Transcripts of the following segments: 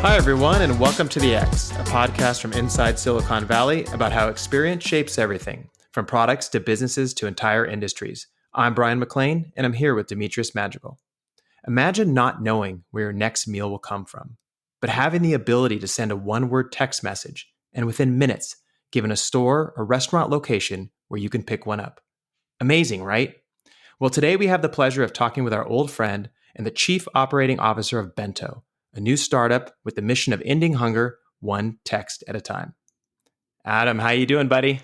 Hi, everyone, and welcome to The X, a podcast from inside Silicon Valley about how experience shapes everything, from products to businesses to entire industries. I'm Brian McLean, and I'm here with Demetrius Madrigal. Imagine not knowing where your next meal will come from, but having the ability to send a one-word text message and within minutes, given a store or restaurant location where you can pick one up. Amazing, right? Well, today we have the pleasure of talking with our old friend and the Chief Operating Officer of Bento, a new startup with the mission of ending hunger one text at a time. Adam, how you doing, buddy?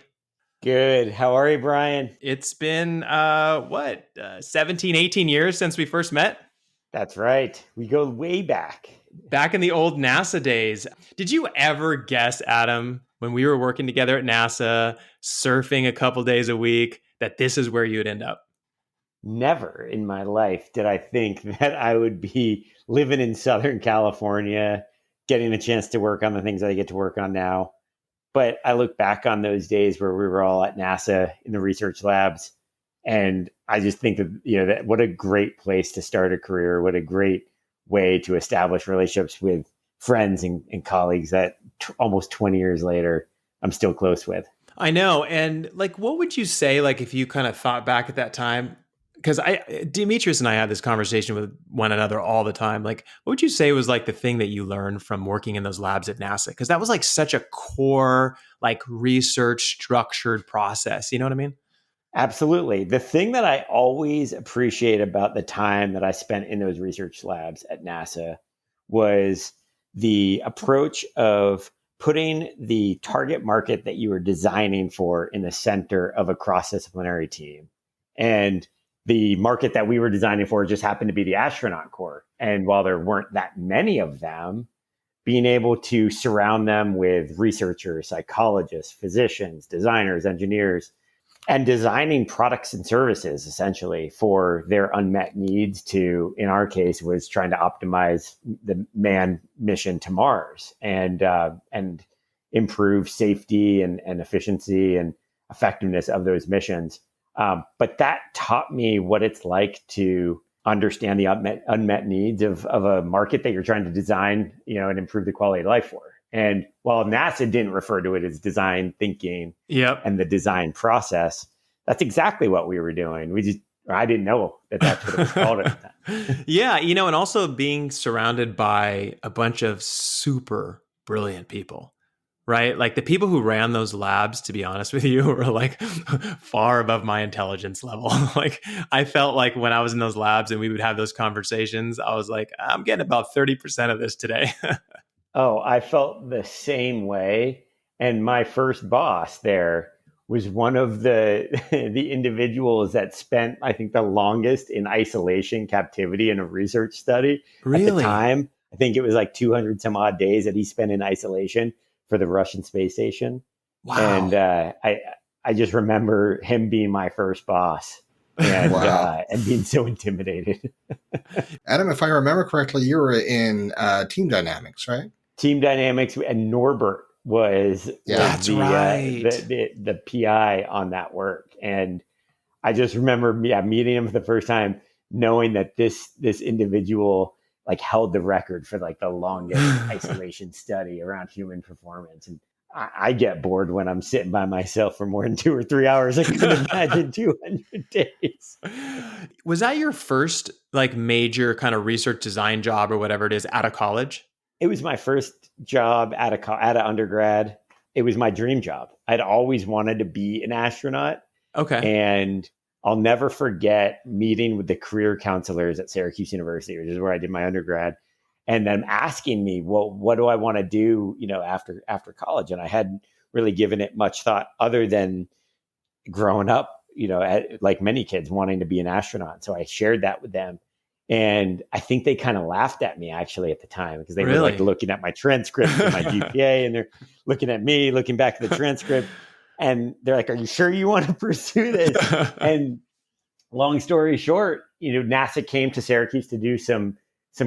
Good. How are you, Brian? It's been, 17, 18 years since we first met? That's right. We go way back. Back in the old NASA days. Did you ever guess, Adam, when we were working together at NASA, surfing a couple days a week, that this is where you'd end up? Never in my life did I think that I would be living in Southern California, getting a chance to work on the things I get to work on now. But I look back on those days where we were all at NASA in the research labs, and I just think that, that what a great place to start a career, what a great way to establish relationships with friends and colleagues that almost 20 years later, I'm still close with. I know. And what would you say, if you kind of thought back at that time? Because Demetrius and I have this conversation with one another all the time. What would you say was the thing that you learned from working in those labs at NASA? Because that was such a core, research structured process. You know what I mean? Absolutely. The thing that I always appreciate about the time that I spent in those research labs at NASA was the approach of putting the target market that you were designing for in the center of a cross-disciplinary team. And the market that we were designing for just happened to be the astronaut corps. And while there weren't that many of them, being able to surround them with researchers, psychologists, physicians, designers, engineers, and designing products and services essentially for their unmet needs to, in our case, was trying to optimize the manned mission to Mars and improve safety and efficiency and effectiveness of those missions. But that taught me what it's like to understand the unmet needs of a market that you're trying to design, and improve the quality of life for. And while NASA didn't refer to it as design thinking and the design process, that's exactly what we were doing. I didn't know that that's what it was called at the time. Yeah, and also being surrounded by a bunch of super brilliant people. Right? The people who ran those labs, to be honest with you, were far above my intelligence level. I felt like when I was in those labs and we would have those conversations, I was like, I'm getting about 30% of this today. Oh, I felt the same way. And my first boss there was one of the individuals that spent, I think, the longest in isolation captivity in a research study. Really? At the time. I think it was 200 some odd days that he spent in isolation for the Russian space station. Wow. And I just remember him being my first boss and and being so intimidated. Adam, if I remember correctly, you were in Team Dynamics, right? Team Dynamics, and Norbert was the PI on that work. And I just remember meeting him for the first time, knowing that this individual held the record for the longest isolation study around human performance. And I get bored when I'm sitting by myself for more than 2 or 3 hours. I couldn't imagine 200 days. Was that your first major kind of research design job or whatever it is out of college? It was my first job out of undergrad. It was my dream job. I'd always wanted to be an astronaut. Okay. And I'll never forget meeting with the career counselors at Syracuse University, which is where I did my undergrad, and them asking me, well, what do I want to do, after college? And I hadn't really given it much thought other than growing up, like many kids wanting to be an astronaut. So I shared that with them. And I think they kind of laughed at me actually at the time because they were looking at my transcript and my GPA, and they're looking at me, looking back at the transcript. And they're like, are you sure you want to pursue this? And long story short, NASA came to Syracuse to do some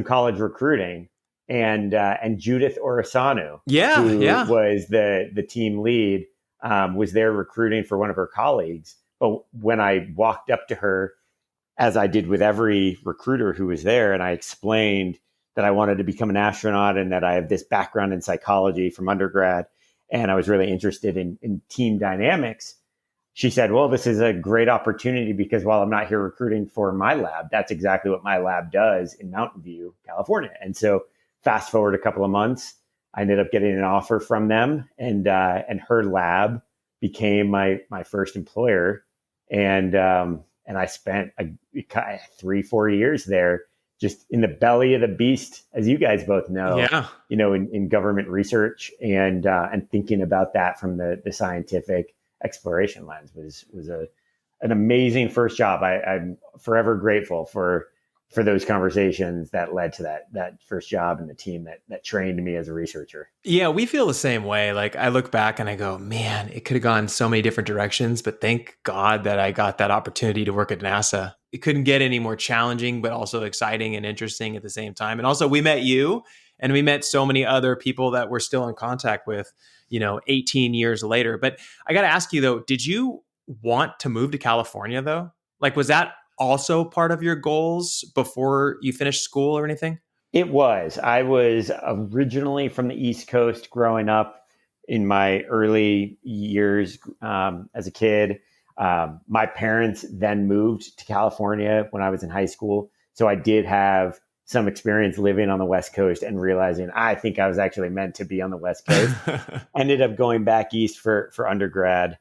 college recruiting, and Judith Orisanu, who was the team lead, was there recruiting for one of her colleagues. But when I walked up to her, as I did with every recruiter who was there, and I explained that I wanted to become an astronaut and that I have this background in psychology from undergrad. And I was really interested in team dynamics. She said, well, this is a great opportunity because while I'm not here recruiting for my lab, that's exactly what my lab does in Mountain View, California. And so fast forward a couple of months, I ended up getting an offer from them, and her lab became my first employer. And I spent 3-4 years there, just in the belly of the beast, as you guys both know. Yeah. In government research and thinking about that from the scientific exploration lens was an amazing first job. I'm forever grateful for those conversations that led to that first job and the team that trained me as a researcher. Yeah, we feel the same way. Like I look back and I go, man, it could have gone so many different directions, but thank God that I got that opportunity to work at NASA. It couldn't get any more challenging, but also exciting and interesting at the same time. And also we met you, and we met so many other people that we're still in contact with, 18 years later. But I got to ask you though, did you want to move to California though? Like, was that also part of your goals before you finished school or anything? It was. I was originally from the East Coast growing up in my early years as a kid. My parents then moved to California when I was in high school. So I did have some experience living on the West Coast and realizing I think I was actually meant to be on the West Coast. Ended up going back east for undergrad,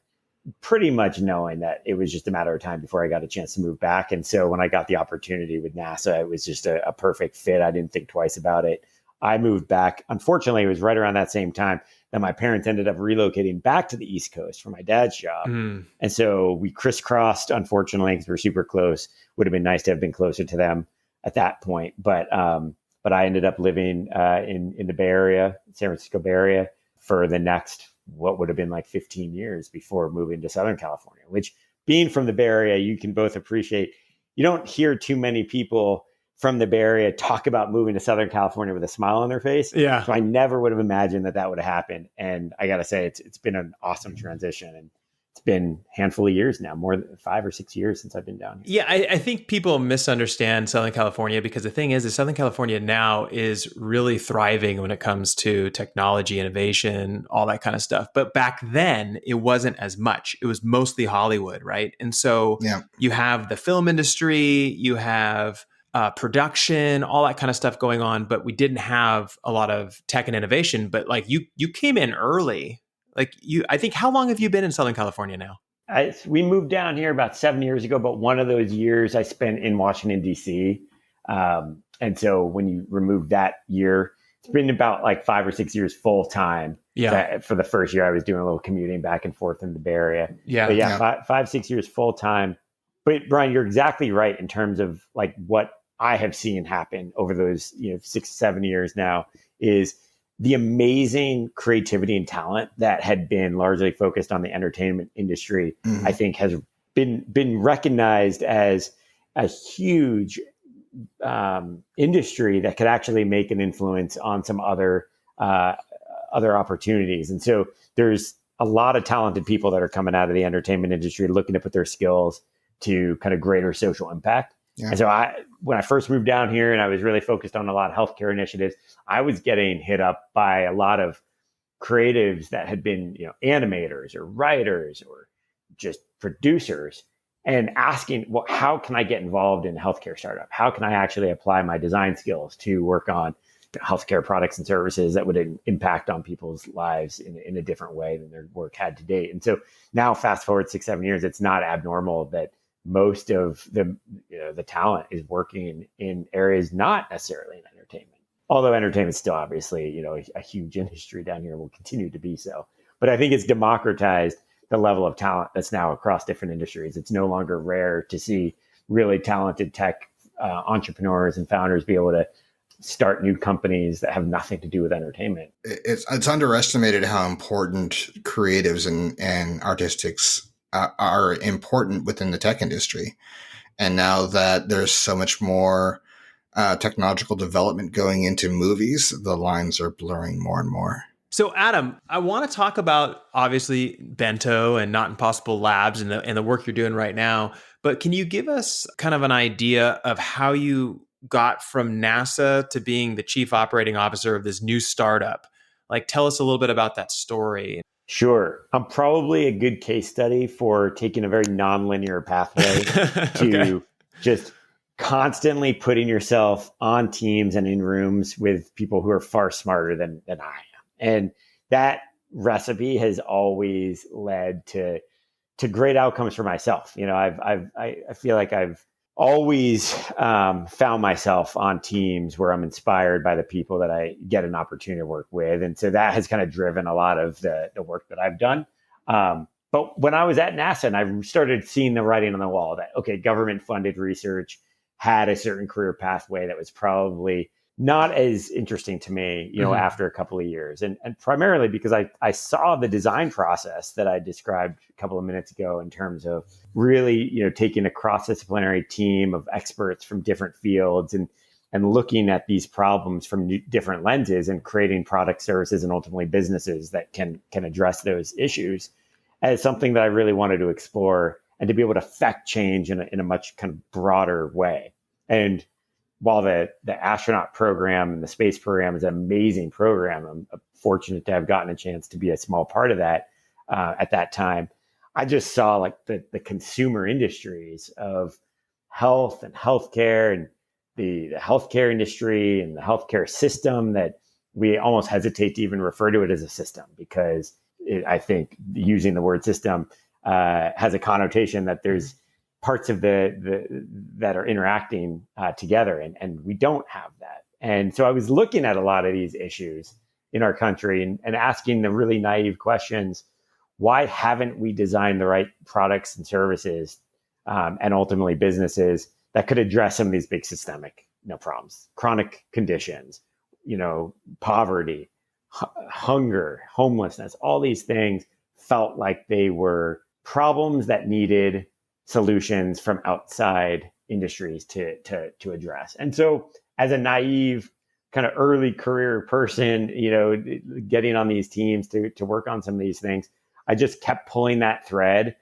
pretty much knowing that it was just a matter of time before I got a chance to move back. And so when I got the opportunity with NASA, it was just a perfect fit. I didn't think twice about it. I moved back. Unfortunately, it was right around that same time that my parents ended up relocating back to the East Coast for my dad's job. And so we crisscrossed, unfortunately, because we're super close. Would have been nice to have been closer to them at that point. But I ended up living in the Bay Area, San Francisco Bay Area, for the next what would have been like 15 years before moving to Southern California, which, being from the Bay Area, you can both appreciate. You don't hear too many people from the Bay Area talk about moving to Southern California with a smile on their face. Yeah. So I never would have imagined that would have happened. And I got to say, it's been an awesome transition. And it's been a handful of years now, more than 5 or 6 years since I've been down here. Yeah, I think people misunderstand Southern California because the thing is Southern California now is really thriving when it comes to technology, innovation, all that kind of stuff. But back then, it wasn't as much. It was mostly Hollywood, right? And so you have the film industry, you have production, all that kind of stuff going on, but we didn't have a lot of tech and innovation. But like you came in early. I think, how long have you been in Southern California now? We moved down here about 7 years ago, but one of those years I spent in Washington, D.C. And so when you remove that year, it's been about like 5 or 6 years full time. Yeah. For the first year, I was doing a little commuting back and forth in the Bay Area. Yeah. But 5, 6 years full time. But Bryan, you're exactly right in terms of like what I have seen happen over those 6, 7 years now is the amazing creativity and talent that had been largely focused on the entertainment industry, I think has been recognized as a huge industry that could actually make an influence on some other opportunities. And so there's a lot of talented people that are coming out of the entertainment industry looking to put their skills to kind of greater social impact. Yeah. And so when I first moved down here and I was really focused on a lot of healthcare initiatives, I was getting hit up by a lot of creatives that had been, animators or writers or just producers, and asking, well, how can I get involved in a healthcare startup? How can I actually apply my design skills to work on healthcare products and services that would impact on people's lives in a different way than their work had to date? And so now, fast forward 6, 7 years, it's not abnormal that most of the talent is working in areas not necessarily in entertainment. Although entertainment is still obviously, a huge industry down here, will continue to be so. But I think it's democratized the level of talent that's now across different industries. It's no longer rare to see really talented tech entrepreneurs and founders be able to start new companies that have nothing to do with entertainment. It's underestimated how important creatives and artistics are important within the tech industry. And now that there's so much more technological development going into movies, the lines are blurring more and more. So Adam, I want to talk about obviously Bento and Not Impossible Labs and the work you're doing right now. But can you give us kind of an idea of how you got from NASA to being the chief operating officer of this new startup. Like, tell us a little bit about that story. Sure. I'm probably a good case study for taking a very nonlinear pathway Okay. to just constantly putting yourself on teams and in rooms with people who are far smarter than I am. And that recipe has always led to great outcomes for myself. You know, I feel like I've always found myself on teams where I'm inspired by the people that I get an opportunity to work with. And so that has kind of driven a lot of the work that I've done. But when I was at NASA and I started seeing the writing on the wall that, okay, government funded research had a certain career pathway that was probably not as interesting to me, you know, after a couple of years. And primarily because I saw the design process that I described a couple of minutes ago in terms of really, you know, taking a cross-disciplinary team of experts from different fields and looking at these problems from different lenses and creating products, services, and ultimately businesses that can address those issues as something that I really wanted to explore and to be able to affect change in a much kind of broader way. And while the astronaut program and the space program is an amazing program, I'm fortunate to have gotten a chance to be a small part of that at that time. I just saw like the consumer industries of health and healthcare and the healthcare industry and the healthcare system that we almost hesitate to even refer to it as a system because I think using the word system has a connotation that there's parts of that are interacting together, and we don't have that. And so I was looking at a lot of these issues in our country and asking the really naive questions: why haven't we designed the right products and services and ultimately businesses that could address some of these big systemic, you know, problems, chronic conditions, you know, poverty, hunger, homelessness? All these things felt like they were problems that needed solutions from outside industries to address. And so as a naive kind of early career person, you know, getting on these teams to work on some of these things, I just kept pulling that thread,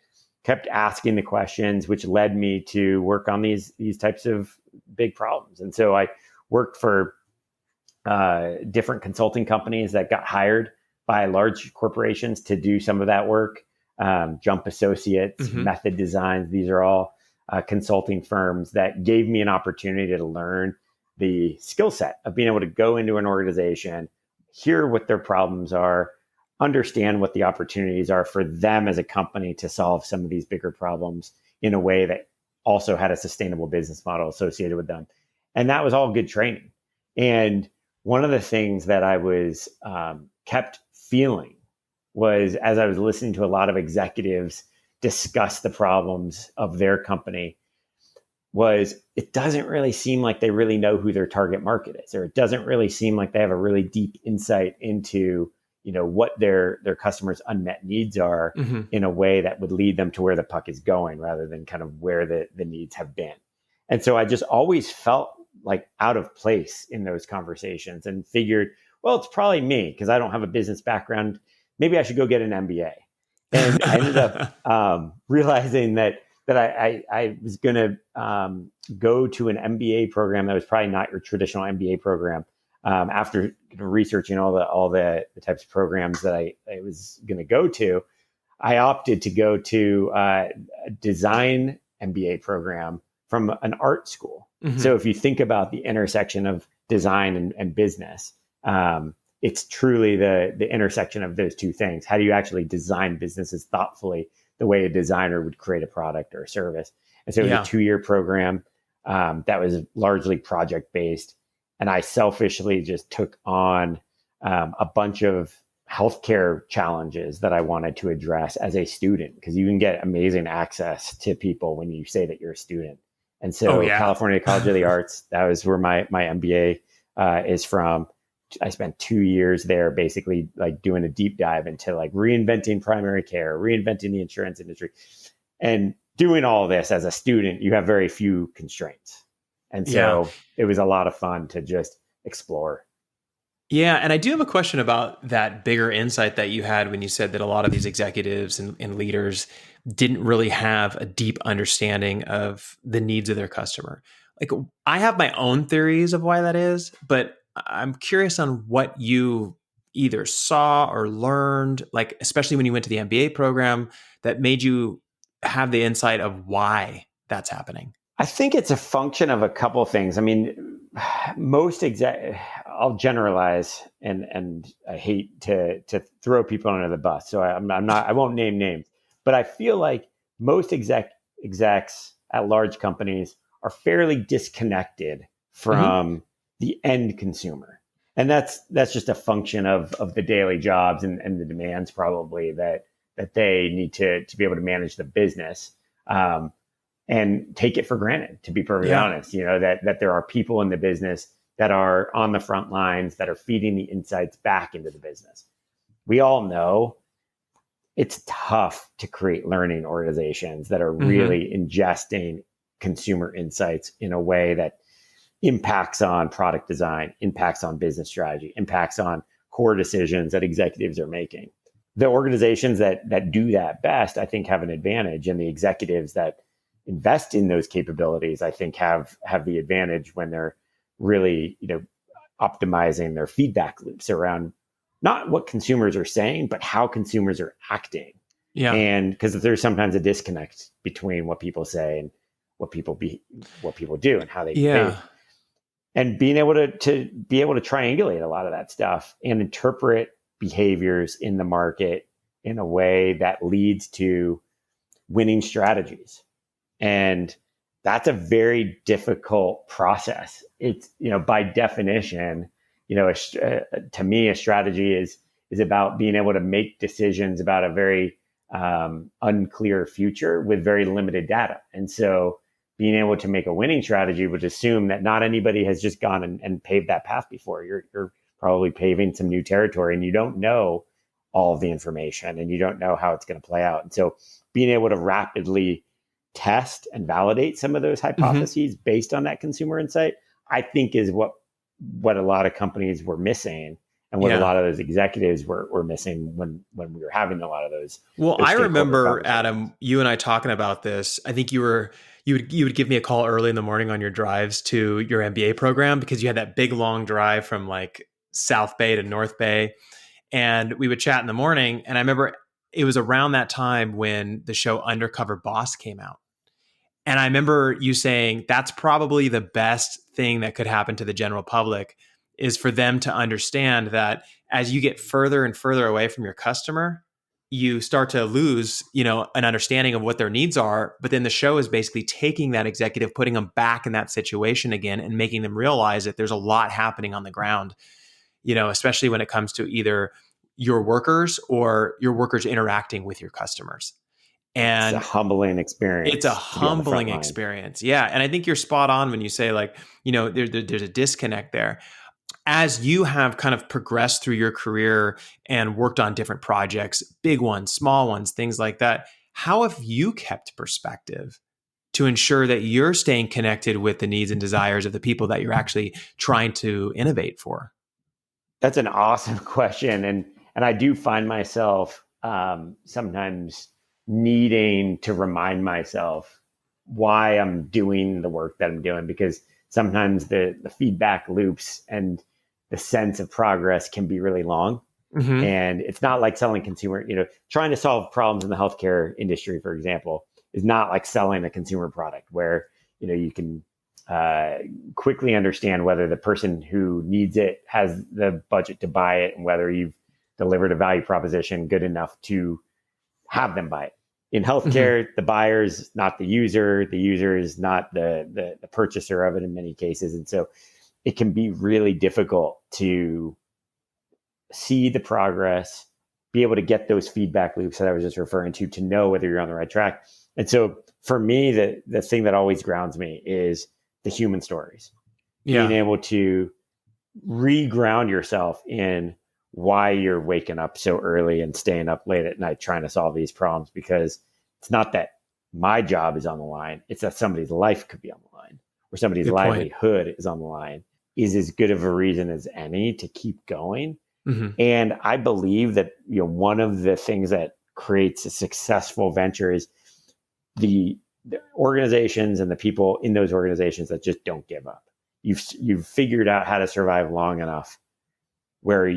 kept asking the questions, which led me to work on these types of big problems. And so I worked for different consulting companies that got hired by large corporations to do some of that work. Jump Associates, Method Designs. These are all consulting firms that gave me an opportunity to learn the skill set of being able to go into an organization, hear what their problems are, understand what the opportunities are for them as a company to solve some of these bigger problems in a way that also had a sustainable business model associated with them. And that was all good training. And one of the things that I was kept feeling was, as I was listening to a lot of executives discuss the problems of their company, was it doesn't really seem like they really know who their target market is, or it doesn't really seem like they have a really deep insight into, you know, what their customers' unmet needs are in a way that would lead them to where the puck is going rather than kind of where the needs have been. And so I just always felt like out of place in those conversations and figured, well, it's probably me because I don't have a business background. Maybe I should go get an MBA. And I ended up realizing that I was going to go to an MBA program that was probably not your traditional MBA program. After researching all the types of programs that I was going to go to, I opted to go to a design MBA program from an art school. So if you think about the intersection of design and business, it's truly the intersection of those two things. How do you actually design businesses thoughtfully the way a designer would create a product or a service? And so it was a 2-year program that was largely project-based. And I selfishly just took on a bunch of healthcare challenges that I wanted to address as a student, because you can get amazing access to people when you say that you're a student. And so California College of the Arts, that was where my MBA is from. I spent 2 years there basically like doing a deep dive into like reinventing primary care, reinventing the insurance industry. And doing all of this as a student, you have very few constraints. And so it was a lot of fun to just explore. Yeah, and I do have a question about that bigger insight that you had when you said that a lot of these executives and leaders didn't really have a deep understanding of the needs of their customer. Like, I have my own theories of why that is, but I'm curious on what you either saw or learned, like especially when you went to the MBA program, that made you have the insight of why that's happening. I think it's a function of a couple of things. I mean, I'll generalize, and I hate to throw people under the bus, so I'm not. I won't name names, but I feel like most execs at large companies are fairly disconnected from the end consumer, and that's just a function of the daily jobs and the demands probably that they need to be able to manage the business. And take it for granted, to be perfectly honest, that there are people in the business that are on the front lines that are feeding the insights back into the business. We all know it's tough to create learning organizations that are really ingesting consumer insights in a way that impacts on product design, impacts on business strategy, impacts on core decisions that executives are making. The organizations that do that best, I think, have an advantage, and the executives that invest in those capabilities, I think, have the advantage when they're really, optimizing their feedback loops around not what consumers are saying, but how consumers are acting. Yeah. And because there's sometimes a disconnect between what people say and what people do and how they behave. And being able to be able to triangulate a lot of that stuff and interpret behaviors in the market in a way that leads to winning strategies. And that's a very difficult process. It's, by definition, to me, a strategy is about being able to make decisions about a very unclear future with very limited data. And so being able to make a winning strategy would assume that not anybody has just gone and paved that path before. You're probably paving some new territory, and you don't know all of the information, and you don't know how it's going to play out. And so being able to rapidly test and validate some of those hypotheses based on that consumer insight, I think is what a lot of companies were missing, and what a lot of those executives were missing when we were having a lot of those. Well, I remember, Adam, you and I talking about this. I think you would give me a call early in the morning on your drives to your MBA program, because you had that big long drive from like South Bay to North Bay, and we would chat in the morning. And I remember it was around that time when the show Undercover Boss came out. And I remember you saying that's probably the best thing that could happen to the general public, is for them to understand that as you get further and further away from your customer, you start to lose, an understanding of what their needs are. But then the show is basically taking that executive, putting them back in that situation again, and making them realize that there's a lot happening on the ground, especially when it comes to either your workers or your workers interacting with your customers. And it's a humbling experience. It's a humbling experience. Yeah. And I think you're spot on when you say, like, there's a disconnect there. As you have kind of progressed through your career and worked on different projects, big ones, small ones, things like that, how have you kept perspective to ensure that you're staying connected with the needs and desires of the people that you're actually trying to innovate for? That's an awesome question. And I do find myself sometimes needing to remind myself why I'm doing the work that I'm doing, because sometimes the feedback loops and the sense of progress can be really long. And it's not like selling consumer, trying to solve problems in the healthcare industry, for example, is not like selling a consumer product where, you can quickly understand whether the person who needs it has the budget to buy it, and whether you've delivered a value proposition good enough to have them buy it. In healthcare, the buyer is not the user is not the purchaser of it in many cases. And so it can be really difficult to see the progress, be able to get those feedback loops that I was just referring to know whether you're on the right track. And so for me, the thing that always grounds me is the human stories. Being able to re-ground yourself in why you're waking up so early and staying up late at night trying to solve these problems, because it's not that my job is on the line. It's that somebody's life could be on the line, or somebody's livelihood is on the line. is as good of a reason as any to keep going. Mm-hmm. And I believe that, one of the things that creates a successful venture is the organizations and the people in those organizations that just don't give up. You've figured out how to survive long enough where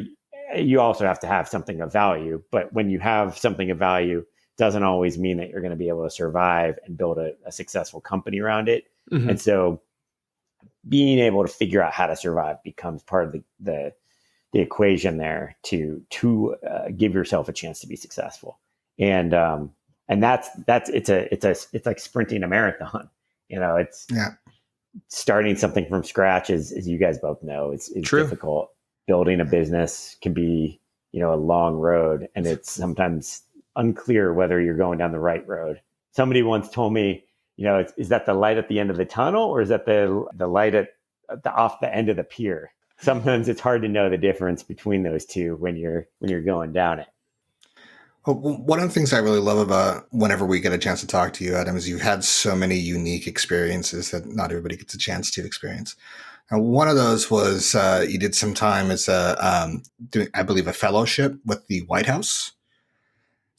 you also have to have something of value. But when you have something of value, doesn't always mean that you're going to be able to survive and build a successful company around it. Mm-hmm. And so being able to figure out how to survive becomes part of the equation there to give yourself a chance to be successful. And that's it's like sprinting a marathon. It's starting something from scratch, as you guys both know, it's difficult. Building a business can be, a long road, and it's sometimes unclear whether you're going down the right road. Somebody once told me, is that the light at the end of the tunnel, or is that the light at off the end of the pier? Sometimes it's hard to know the difference between those two when you're going down it. Well, one of the things I really love about whenever we get a chance to talk to you, Adam, is you've had so many unique experiences that not everybody gets a chance to experience. And one of those was you did some time as doing, I believe, a fellowship with the White House.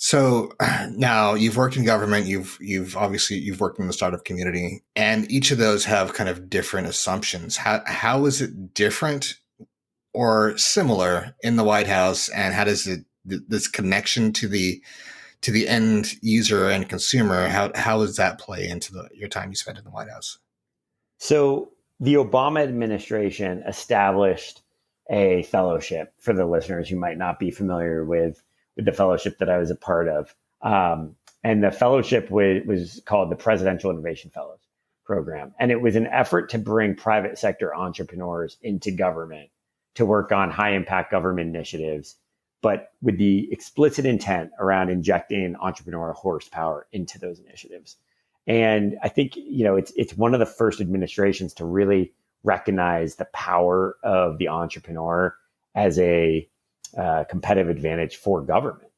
So now you've worked in government, you've obviously worked in the startup community, and each of those have kind of different assumptions. How is it different or similar in the White House, and how does this connection to the end user and consumer, how does that play into your time you spent in the White House? So the Obama administration established a fellowship for the listeners who might not be familiar with the fellowship that I was a part of. And the fellowship was called the Presidential Innovation Fellows Program. And it was an effort to bring private sector entrepreneurs into government to work on high impact government initiatives, but with the explicit intent around injecting entrepreneurial horsepower into those initiatives. And I think, it's one of the first administrations to really recognize the power of the entrepreneur as a competitive advantage for government.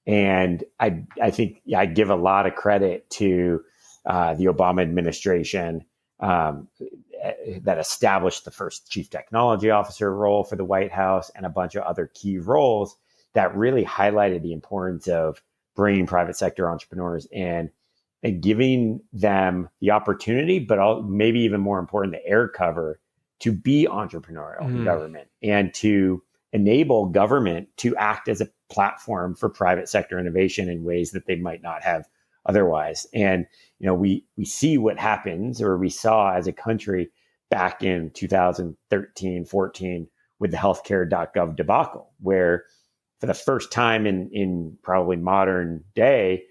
And I think I give a lot of credit to the Obama administration that established the first chief technology officer role for the White House and a bunch of other key roles that really highlighted the importance of bringing private sector entrepreneurs in and giving them the opportunity, but maybe even more important, the air cover to be entrepreneurial in government and to enable government to act as a platform for private sector innovation in ways that they might not have otherwise. And, we see what happens, or we saw as a country back in 2013, 14 with the healthcare.gov debacle, where for the first time in probably modern day,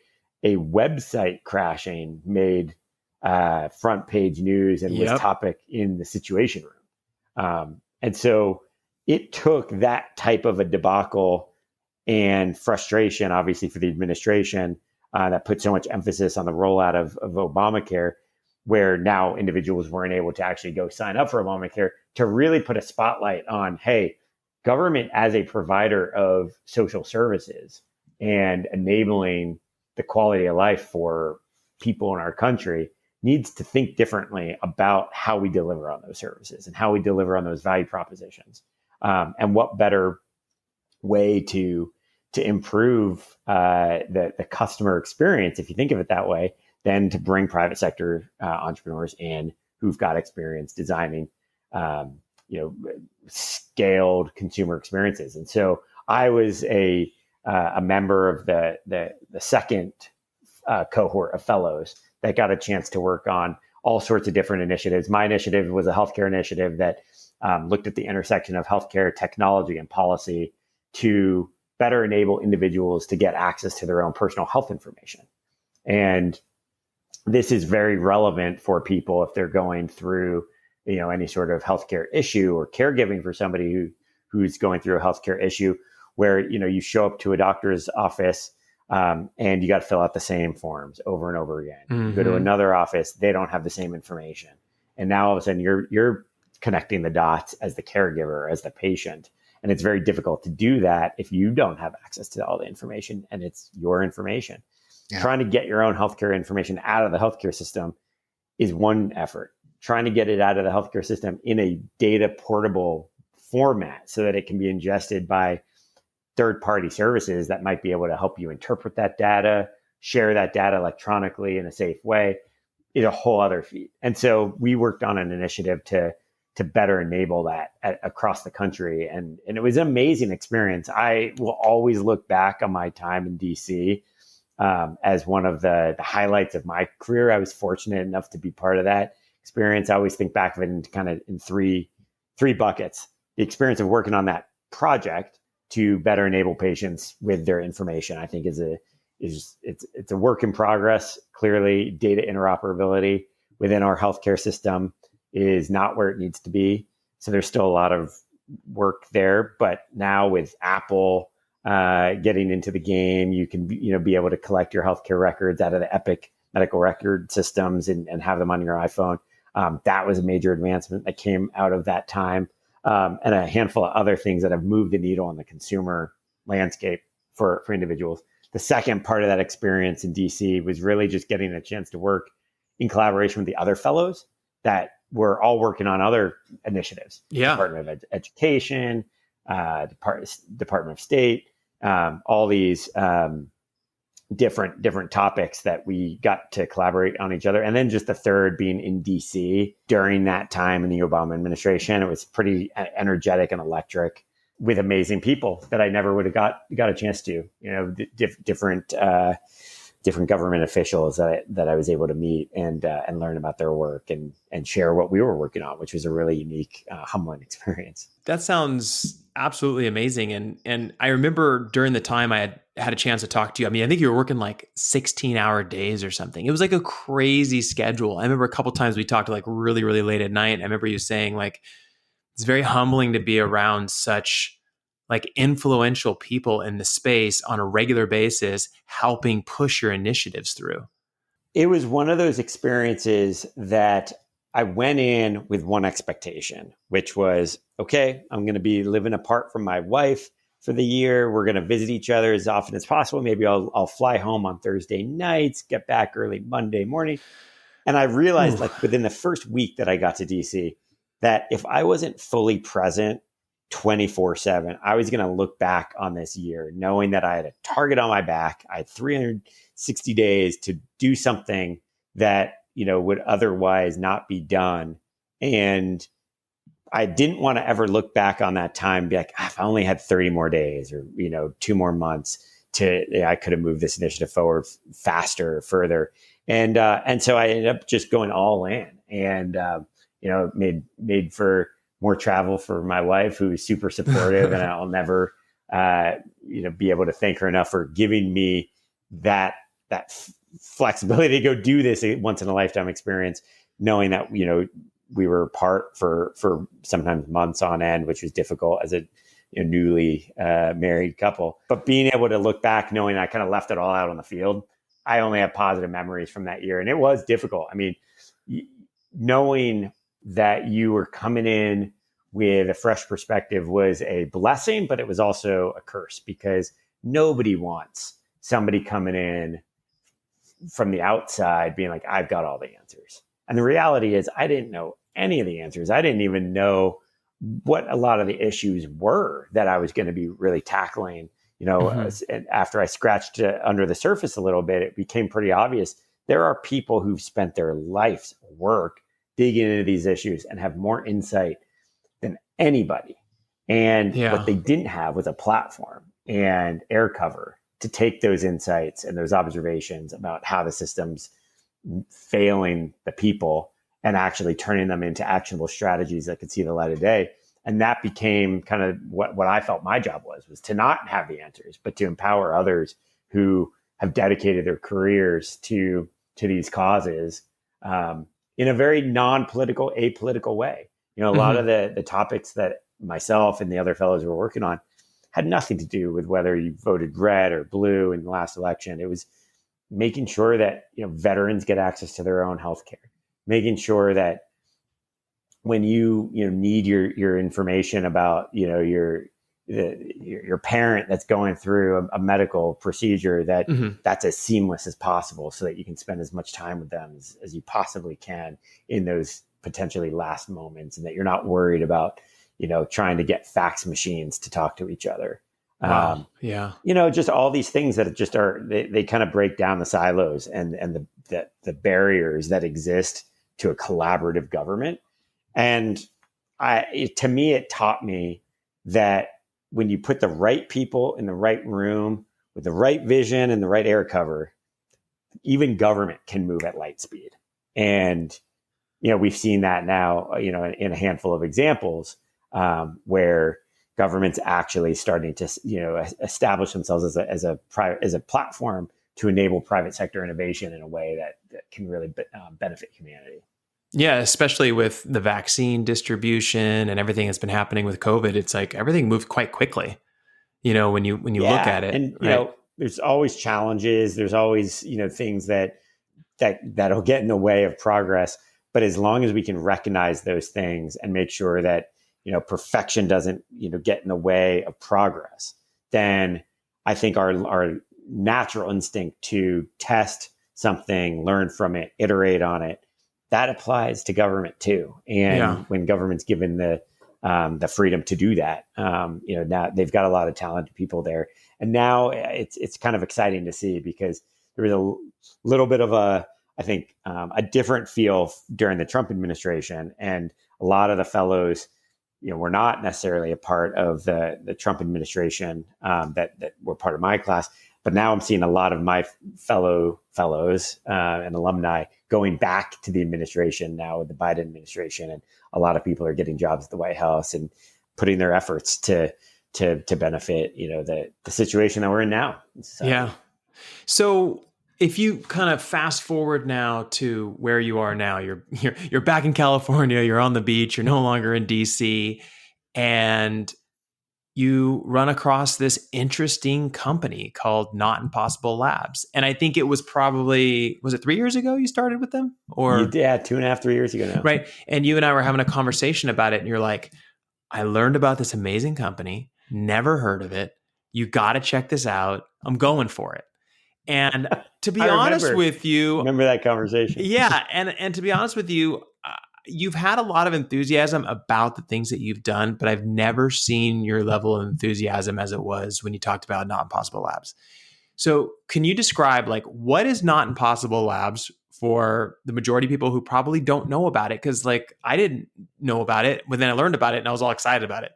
a website crashing made front page news and was topic in the Situation Room. And so it took that type of a debacle and frustration, obviously, for the administration that put so much emphasis on the rollout of Obamacare, where now individuals weren't able to actually go sign up for Obamacare, to really put a spotlight on, hey, government as a provider of social services and enabling the quality of life for people in our country needs to think differently about how we deliver on those services and how we deliver on those value propositions. And what better way to improve the customer experience, if you think of it that way, than to bring private sector entrepreneurs in who've got experience designing, scaled consumer experiences. And so I was a member of the second cohort of fellows that got a chance to work on all sorts of different initiatives. My initiative was a healthcare initiative that looked at the intersection of healthcare technology and policy to better enable individuals to get access to their own personal health information. And this is very relevant for people if they're going through, any sort of healthcare issue or caregiving for somebody who's going through a healthcare issue, where, you show up to a doctor's office and you got to fill out the same forms over and over again. Mm-hmm. You go to another office, they don't have the same information. And now all of a sudden you're connecting the dots as the caregiver, as the patient. And it's very difficult to do that if you don't have access to all the information and it's your information. Yeah. Trying to get your own healthcare information out of the healthcare system is one effort. trying to get it out of the healthcare system in a data portable format so that it can be ingested by third-party services that might be able to help you interpret that data, share that data electronically in a safe way, is a whole other feat. And so we worked on an initiative to better enable that across the country. And it was an amazing experience. I will always look back on my time in DC as one of the highlights of my career. I was fortunate enough to be part of that experience. I always think back of it in three buckets. The experience of working on that project to better enable patients with their information, I think it's a work in progress. Clearly, data interoperability within our healthcare system is not where it needs to be. So there's still a lot of work there. But now with Apple getting into the game, you can be able to collect your healthcare records out of the Epic medical record systems and have them on your iPhone. That was a major advancement that came out of that time. And a handful of other things that have moved the needle on the consumer landscape for individuals. The second part of that experience in DC was really just getting a chance to work in collaboration with the other fellows that were all working on other initiatives. Yeah. Department of Education, Department of State, all these different topics that we got to collaborate on each other. And then just the third being in DC during that time in the Obama administration. It was pretty energetic and electric with amazing people that I never would have got a chance to, different government officials that I was able to meet and learn about their work and share what we were working on, which was a really unique, humbling experience. That sounds absolutely amazing. And I remember during the time I had a chance to talk to you. I mean, I think you were working like 16-hour days or something. It was like a crazy schedule. I remember a couple of times we talked like really, really late at night. I remember you saying like, it's very humbling to be around such like influential people in the space on a regular basis, helping push your initiatives through. It was one of those experiences that I went in with one expectation, which was, okay, I'm going to be living apart from my wife for the year. We're going to visit each other as often as possible. Maybe I'll fly home on Thursday nights, get back early Monday morning. And I realized like within the first week that I got to DC, that if I wasn't fully present 24/7, I was going to look back on this year knowing that I had a target on my back. I had 360 days to do something that, would otherwise not be done. And I didn't want to ever look back on that time and be like, if I only had 30 more days or, 2 more months I could have moved this initiative forward faster, further. And so I ended up just going all in and, made for more travel for my wife, who is super supportive. And I'll never, be able to thank her enough for giving me that flexibility to go do this once in a lifetime experience, knowing that, we were apart for sometimes months on end, which was difficult as a newly married couple. But being able to look back, knowing I kind of left it all out on the field, I only have positive memories from that year. And it was difficult. I mean, knowing that you were coming in with a fresh perspective was a blessing, but it was also a curse, because nobody wants somebody coming in from the outside being like, I've got all the answers. And the reality is I didn't know any of the answers. I didn't even know what a lot of the issues were that I was going to be really tackling. And after I scratched under the surface a little bit, it became pretty obvious. There are people who've spent their life's work digging into these issues and have more insight than anybody. And what they didn't have was a platform and air cover to take those insights and those observations about how the system's failing the people and actually turning them into actionable strategies that could see the light of day. And that became kind of what I felt my job was to not have the answers, but to empower others who have dedicated their careers to these causes in a very non-political, apolitical way. A lot of the topics that myself and the other fellows were working on had nothing to do with whether you voted red or blue in the last election. It was making sure that veterans get access to their own healthcare, making sure that when you need your information about your parent that's going through a medical procedure, that that's as seamless as possible, so that you can spend as much time with them as you possibly can in those potentially last moments, and that you're not worried about, trying to get fax machines to talk to each other. Wow. Yeah. Just all these things that just they kind of break down the silos and the barriers that exist to a collaborative government. And to me, it taught me that when you put the right people in the right room with the right vision and the right air cover, even government can move at light speed. And, we've seen that now, in a handful of examples where government's actually starting to, establish themselves as a platform to enable private sector innovation in a way that can really benefit humanity. Yeah, especially with the vaccine distribution and everything that's been happening with COVID, it's like everything moved quite quickly. When you look at it, and right? There's always challenges. There's always things that'll get in the way of progress. But as long as we can recognize those things and make sure that perfection doesn't get in the way of progress, then I think our natural instinct to test something, learn from it, iterate on it, that applies to government too. And when government's given the freedom to do that, now they've got a lot of talented people there. And now it's kind of exciting to see, because there was a little bit of a different feel during the Trump administration, and a lot of the fellows, were not necessarily a part of the Trump administration that were part of my class. But now I'm seeing a lot of my fellows and alumni going back to the administration now with the Biden administration, and a lot of people are getting jobs at the White House and putting their efforts to benefit the situation that we're in now. Yeah. So if you kind of fast forward now to where you are now, you're back in California, you're on the beach, you're no longer in DC, and you run across this interesting company called Not Impossible Labs. And I think it was was it 3 years ago you started with them? Or 2.5, 3 years ago now. Right. And you and I were having a conversation about it, and you're like, I learned about this amazing company, never heard of it. You got to check this out. I'm going for it. And to be honest with you, remember that conversation? Yeah. And to be honest with you, you've had a lot of enthusiasm about the things that you've done, but I've never seen your level of enthusiasm as it was when you talked about Not Impossible Labs. So can you describe what is Not Impossible Labs for the majority of people who probably don't know about it? Because I didn't know about it, but then I learned about it and I was all excited about it.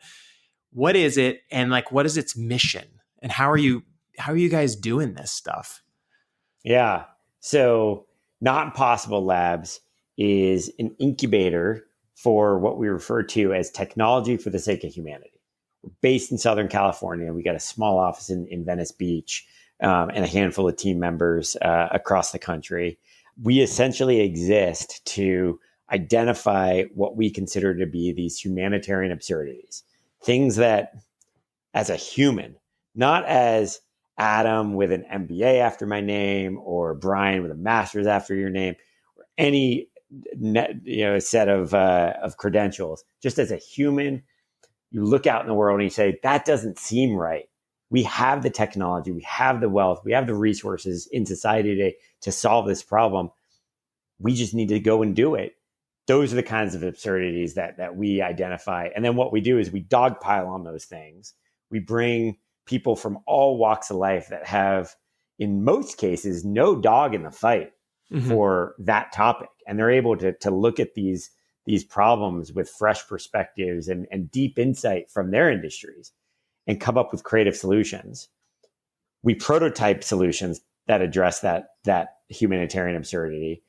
What is it? And what is its mission? And how are you guys doing this stuff? Yeah. So Not Impossible Labs is an incubator for what we refer to as technology for the sake of humanity. We're based in Southern California. We got a small office in Venice Beach and a handful of team members across the country. We essentially exist to identify what we consider to be these humanitarian absurdities, things that, as a human, not as Adam with an MBA after my name, or Bryan with a master's after your name, or any set of credentials. Just as a human, you look out in the world and you say, that doesn't seem right. We have the technology, we have the wealth, we have the resources in society to solve this problem. We just need to go and do it. Those are the kinds of absurdities that we identify. And then what we do is we dogpile on those things. We bring people from all walks of life that have, in most cases, no dog in the fight for that topic. And they're able to look at these problems with fresh perspectives and deep insight from their industries and come up with creative solutions. We prototype solutions that address that humanitarian absurdity.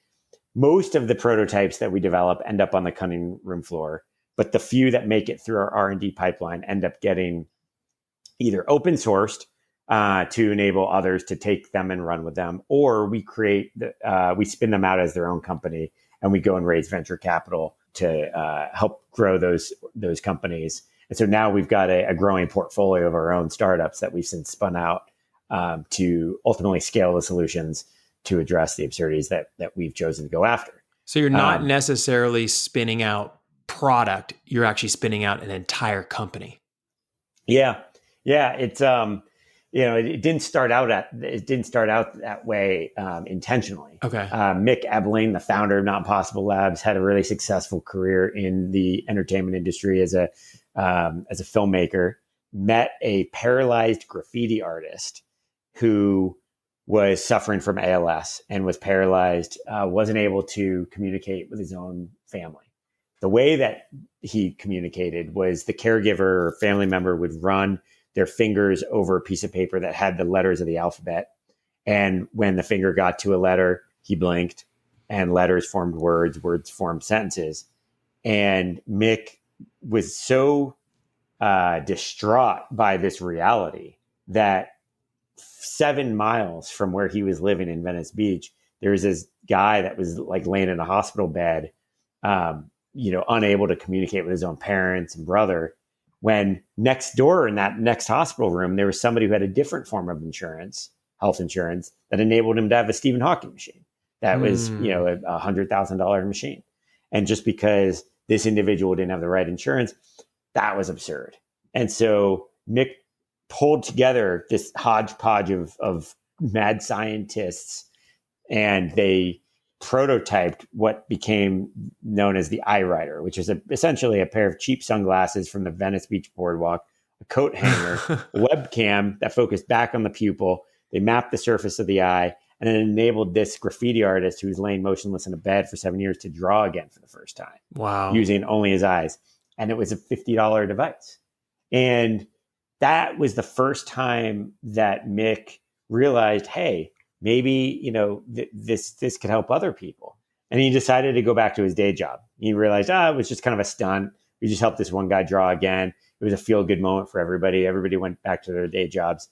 Most of the prototypes that we develop end up on the cutting room floor, but the few that make it through our R&D pipeline end up getting either open sourced to enable others to take them and run with them, or we spin them out as their own company, and we go and raise venture capital to help grow those companies. And so now we've got a growing portfolio of our own startups that we've since spun out to ultimately scale the solutions to address the absurdities that we've chosen to go after. So you're not necessarily spinning out product, you're actually spinning out an entire company. Yeah. It's it didn't start out that way intentionally. Okay. Mick Ebling, the founder of Not Impossible Labs, had a really successful career in the entertainment industry as a filmmaker. Met a paralyzed graffiti artist who was suffering from ALS and was paralyzed, wasn't able to communicate with his own family. The way that he communicated was the caregiver or family member would run their fingers over a piece of paper that had the letters of the alphabet. And when the finger got to a letter, he blinked and letters formed words, words formed sentences. And Mick was so distraught by this reality that 7 miles from where he was living in Venice Beach, there was this guy that was like laying in a hospital bed, unable to communicate with his own parents and brother. When next door in that next hospital room, there was somebody who had a different form of insurance, health insurance, that enabled him to have a Stephen Hawking machine. That was, a $100,000 machine. And just because this individual didn't have the right insurance, that was absurd. And so Mick pulled together this hodgepodge of mad scientists, and they prototyped what became known as the iWriter, which is essentially a pair of cheap sunglasses from the Venice Beach boardwalk, a coat hanger, a webcam that focused back on the pupil. They mapped the surface of the eye, and it enabled this graffiti artist who was laying motionless in a bed for 7 years to draw again for the first time. Wow. Using only his eyes. And it was a $50 device. And that was the first time that Mick realized, hey, maybe, this could help other people. And he decided to go back to his day job. He realized, it was just kind of a stunt. We just helped this one guy draw again. It was a feel-good moment for everybody. Everybody went back to their day jobs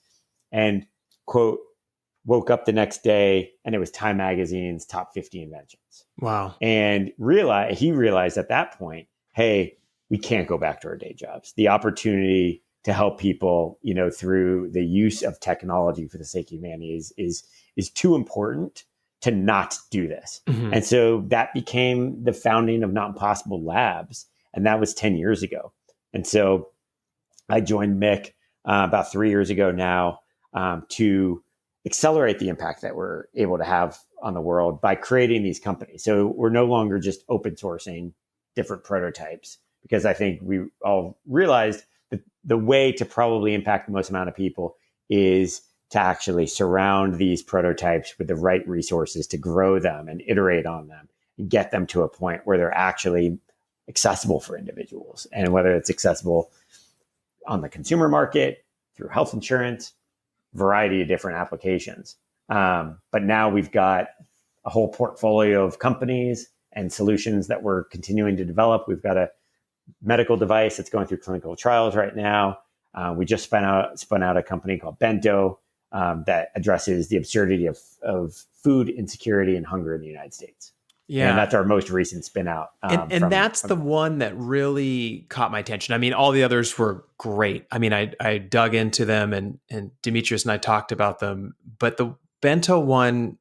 and, quote, woke up the next day and it was Time Magazine's top 50 inventions. Wow. And he realized at that point, hey, we can't go back to our day jobs. The opportunity to help people, through the use of technology for the sake of humanity is too important to not do this. Mm-hmm. And so that became the founding of Not Impossible Labs. And that was 10 years ago. And so I joined Mick about 3 years ago now to accelerate the impact that we're able to have on the world by creating these companies. So we're no longer just open sourcing different prototypes, because I think we all realized that the way to probably impact the most amount of people is to actually surround these prototypes with the right resources to grow them and iterate on them and get them to a point where they're actually accessible for individuals. And whether it's accessible on the consumer market, through health insurance, variety of different applications. But now we've got a whole portfolio of companies and solutions that we're continuing to develop. We've got a medical device that's going through clinical trials right now. We just spun out a company called Bento that addresses the absurdity of food insecurity and hunger in the United States. Yeah. And that's our most recent spin out. And that's the one that really caught my attention. I mean, all the others were great. I mean, I dug into them and Demetrius and I talked about them, but the Bento one,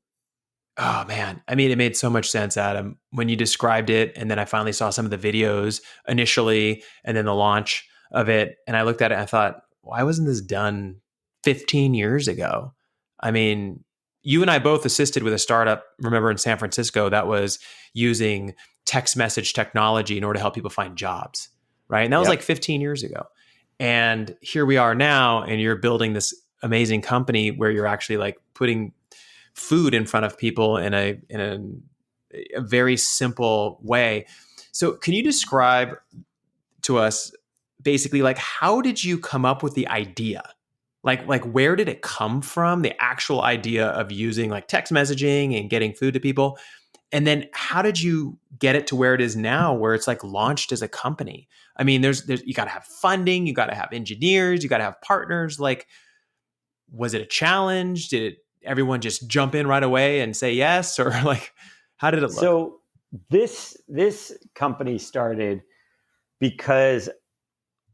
oh man, I mean, it made so much sense, Adam, when you described it. And then I finally saw some of the videos initially and then the launch of it. And I looked at it and I thought, why wasn't this done 15 years ago? I mean, you and I both assisted with a startup, remember, in San Francisco that was using text message technology in order to help people find jobs, right? And that was like 15 years ago. And here we are now, and you're building this amazing company where you're actually like putting food in front of people in a very simple way. So can you describe to us basically like, how did you come up with the idea? Like where did it come from? The actual idea of using like text messaging and getting food to people. And then how did you get it to where it is now, where it's like launched as a company? I mean, there's you got to have funding, you got to have engineers, you got to have partners. Like, was it a challenge? Did everyone just jump in right away and say yes? Or like, how did it look? So this company started because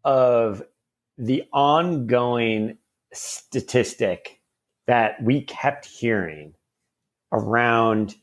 of the ongoing statistic that we kept hearing around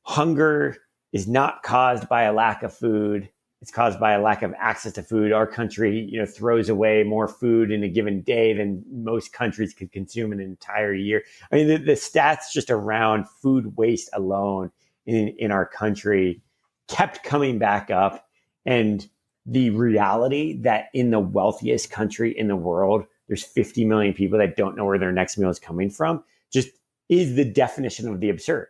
hunger is not caused by a lack of food. it's caused by a lack of access to food. Our country, throws away more food in a given day than most countries could consume in an entire year. I mean, the stats just around food waste alone in our country kept coming back up. And the reality that in the wealthiest country in the world, there's 50 million people that don't know where their next meal is coming from, just is the definition of the absurd.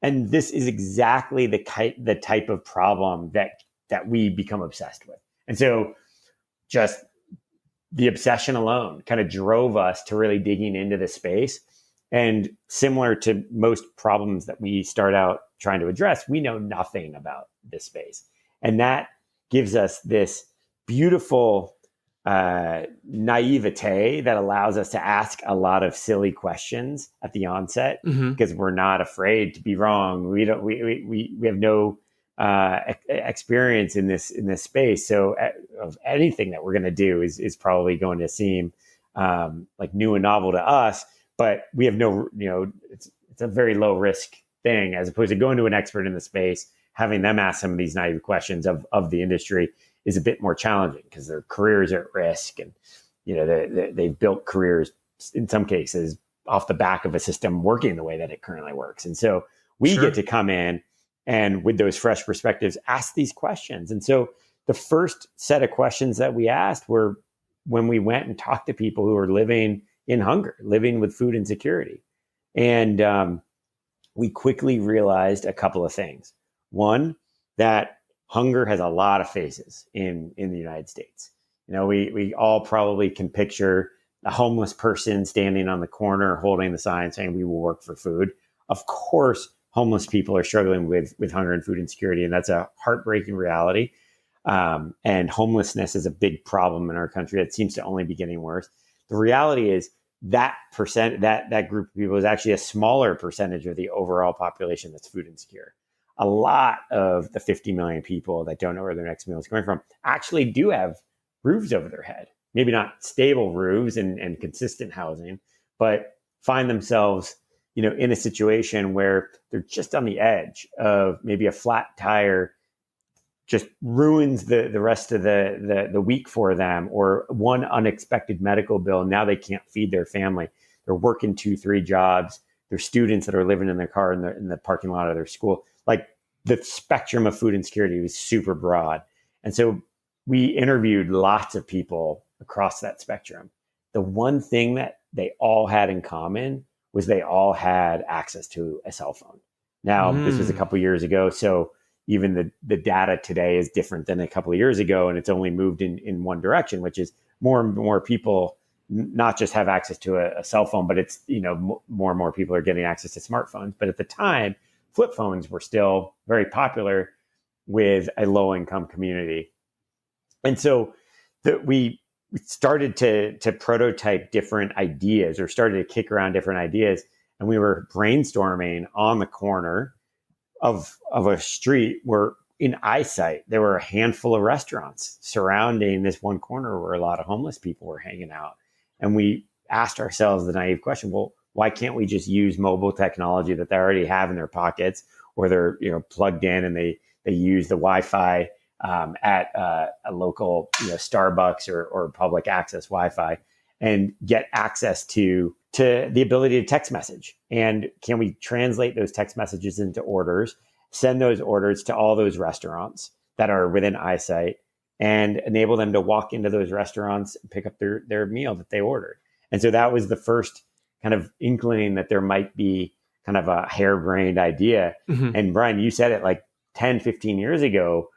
And this is exactly the type of problem that we become obsessed with. And so just the obsession alone kind of drove us to really digging into this space. And similar to most problems that we start out trying to address, we know nothing about this space. And that gives us this beautiful naivete that allows us to ask a lot of silly questions at the onset, because we're not afraid to be wrong. We have no experience in this space. So of anything that we're going to do is probably going to seem like new and novel to us, but we have no, it's a very low risk thing, as opposed to going to an expert in the space, having them ask some of these naive questions of the industry is a bit more challenging because their careers are at risk, and they've built careers in some cases off the back of a system working the way that it currently works. And so we get to come in and with those fresh perspectives, ask these questions. And so the first set of questions that we asked were when we went and talked to people who are living in hunger, living with food insecurity. And we quickly realized a couple of things. One, that hunger has a lot of faces in the United States. We all probably can picture a homeless person standing on the corner holding the sign saying, "We will work for food." Of course, homeless people are struggling with hunger and food insecurity, and that's a heartbreaking reality. And homelessness is a big problem in our country that seems to only be getting worse. The reality is that group of people is actually a smaller percentage of the overall population that's food insecure. A lot of the 50 million people that don't know where their next meal is coming from actually do have roofs over their head. Maybe not stable roofs and consistent housing, but find themselves, in a situation where they're just on the edge of maybe a flat tire just ruins the rest of the week for them, or one unexpected medical bill. Now they can't feed their family. They're working 2-3 jobs. They're students that are living in their car in the parking lot of their school. Like, the spectrum of food insecurity was super broad. And so we interviewed lots of people across that spectrum. The one thing that they all had in common was they all had access to a cell phone. Now, this was a couple of years ago, so even the data today is different than a couple of years ago, and it's only moved in one direction, which is more and more people not just have access to a cell phone, but it's, more and more people are getting access to smartphones. But at the time, flip phones were still very popular with a low-income community. And so we started to prototype different ideas, or started to kick around different ideas. And we were brainstorming on the corner of a street where, in eyesight, there were a handful of restaurants surrounding this one corner where a lot of homeless people were hanging out. And we asked ourselves the naive question, well, why can't we just use mobile technology that they already have in their pockets, or they're plugged in and they use the Wi-Fi at a local Starbucks or public access Wi-Fi, and get access to the ability to text message? And can we translate those text messages into orders, send those orders to all those restaurants that are within eyesight, and enable them to walk into those restaurants and pick up their meal that they ordered? And so that was the first kind of inkling that there might be kind of a harebrained idea. And Bryan, you said it, like 10, 15 years ago,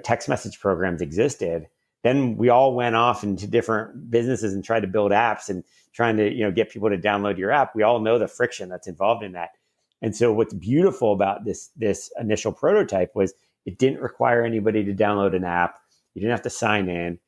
text message programs existed. Then we all went off into different businesses and tried to build apps and trying to, get people to download your app. We all know the friction that's involved in that. And so what's beautiful about this initial prototype was it didn't require anybody to download an app. You didn't have to sign in.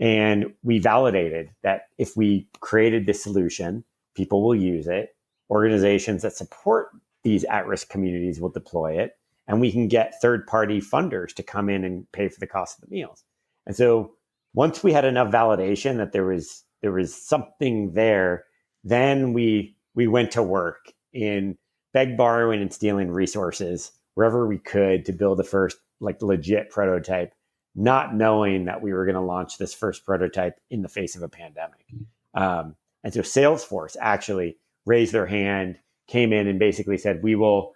And we validated that if we created this solution, people will use it. Organizations that support these at-risk communities will deploy it. And we can get third-party funders to come in and pay for the cost of the meals. And so once we had enough validation that there was something there, then we went to work in borrowing and stealing resources wherever we could to build the first like legit prototype, not knowing that we were going to launch this first prototype in the face of a pandemic. And so Salesforce actually raised their hand, came in and basically said, we will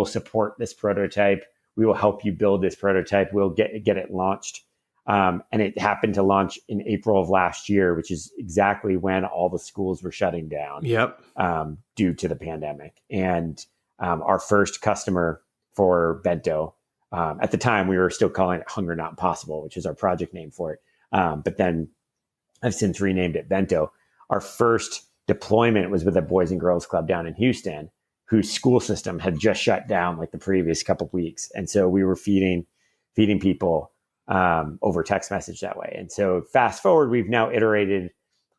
support this prototype. We will help you build this prototype. We'll get it launched. And it happened to launch in April of last year, which is exactly when all the schools were shutting down. Yep. Due to the pandemic. And our first customer for Bento, at the time, we were still calling it Hunger Not Impossible, which is our project name for it. But then I've since renamed it Bento. Our first deployment was with a Boys and Girls Club down in Houston, whose school system had just shut down like the previous couple of weeks. And so we were feeding people over text message that way. And so fast forward, we've now iterated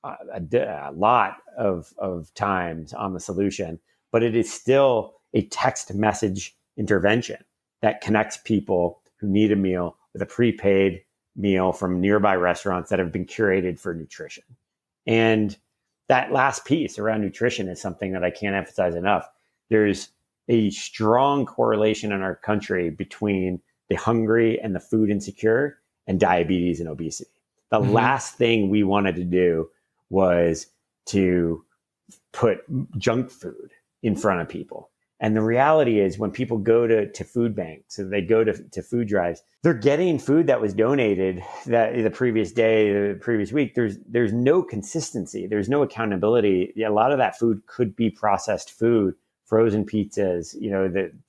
a lot of times on the solution, but it is still a text message intervention that connects people who need a meal with a prepaid meal from nearby restaurants that have been curated for nutrition. And that last piece around nutrition is something that I can't emphasize enough. There's a strong correlation in our country between the hungry and the food insecure and diabetes and obesity. The last thing we wanted to do was to put junk food in front of people. And the reality is when people go to food banks, so they go to food drives, they're getting food that was donated that the previous day, the previous week. There's no consistency. There's no accountability. A lot of that food could be processed food, frozen pizzas,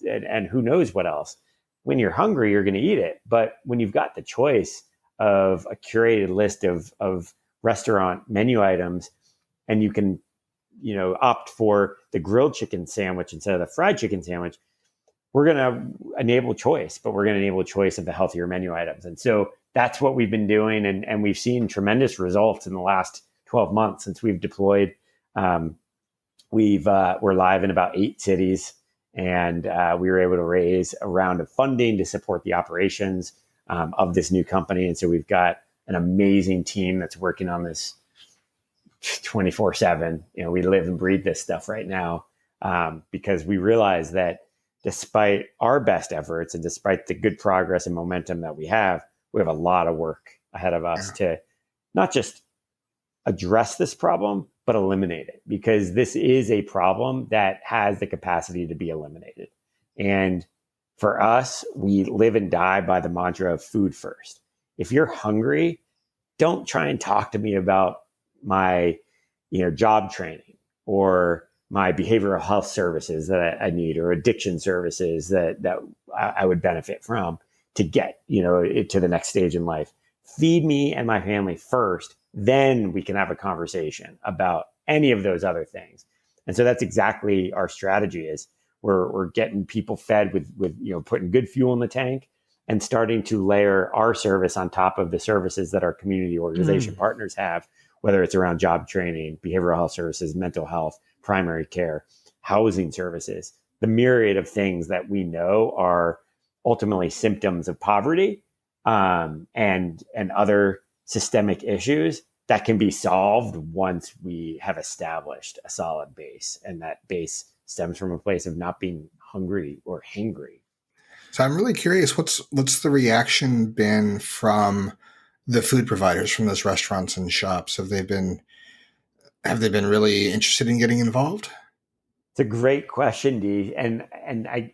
and who knows what else. When you're hungry, you're going to eat it. But when you've got the choice of a curated list of restaurant menu items, and you can opt for the grilled chicken sandwich instead of the fried chicken sandwich, we're going to enable choice, but we're going to enable choice of the healthier menu items. And so that's what we've been doing. And we've seen tremendous results in the last 12 months since we've deployed. We're live in about 8 cities, and we were able to raise a round of funding to support the operations of this new company. And so we've got an amazing team that's working on this 24/7. We live and breathe this stuff right now because we realize that despite our best efforts and despite the good progress and momentum that we have a lot of work ahead of us to not just address this problem, but eliminate it, because this is a problem that has the capacity to be eliminated. And for us, we live and die by the mantra of food first. If you're hungry, don't try and talk to me about my, job training or my behavioral health services that I need, or addiction services that I would benefit from to get, to the next stage in life. Feed me and my family first, then we can have a conversation about any of those other things. And so that's exactly our strategy is we're getting people fed with putting good fuel in the tank and starting to layer our service on top of the services that our community organization partners have, whether it's around job training, behavioral health services, mental health, primary care, housing services, the myriad of things that we know are ultimately symptoms of poverty and other systemic issues that can be solved once we have established a solid base. And that base stems from a place of not being hungry or hangry. So I'm really curious, what's the reaction been from the food providers, from those restaurants and shops? Have they been really interested in getting involved? It's a great question, Dee. And I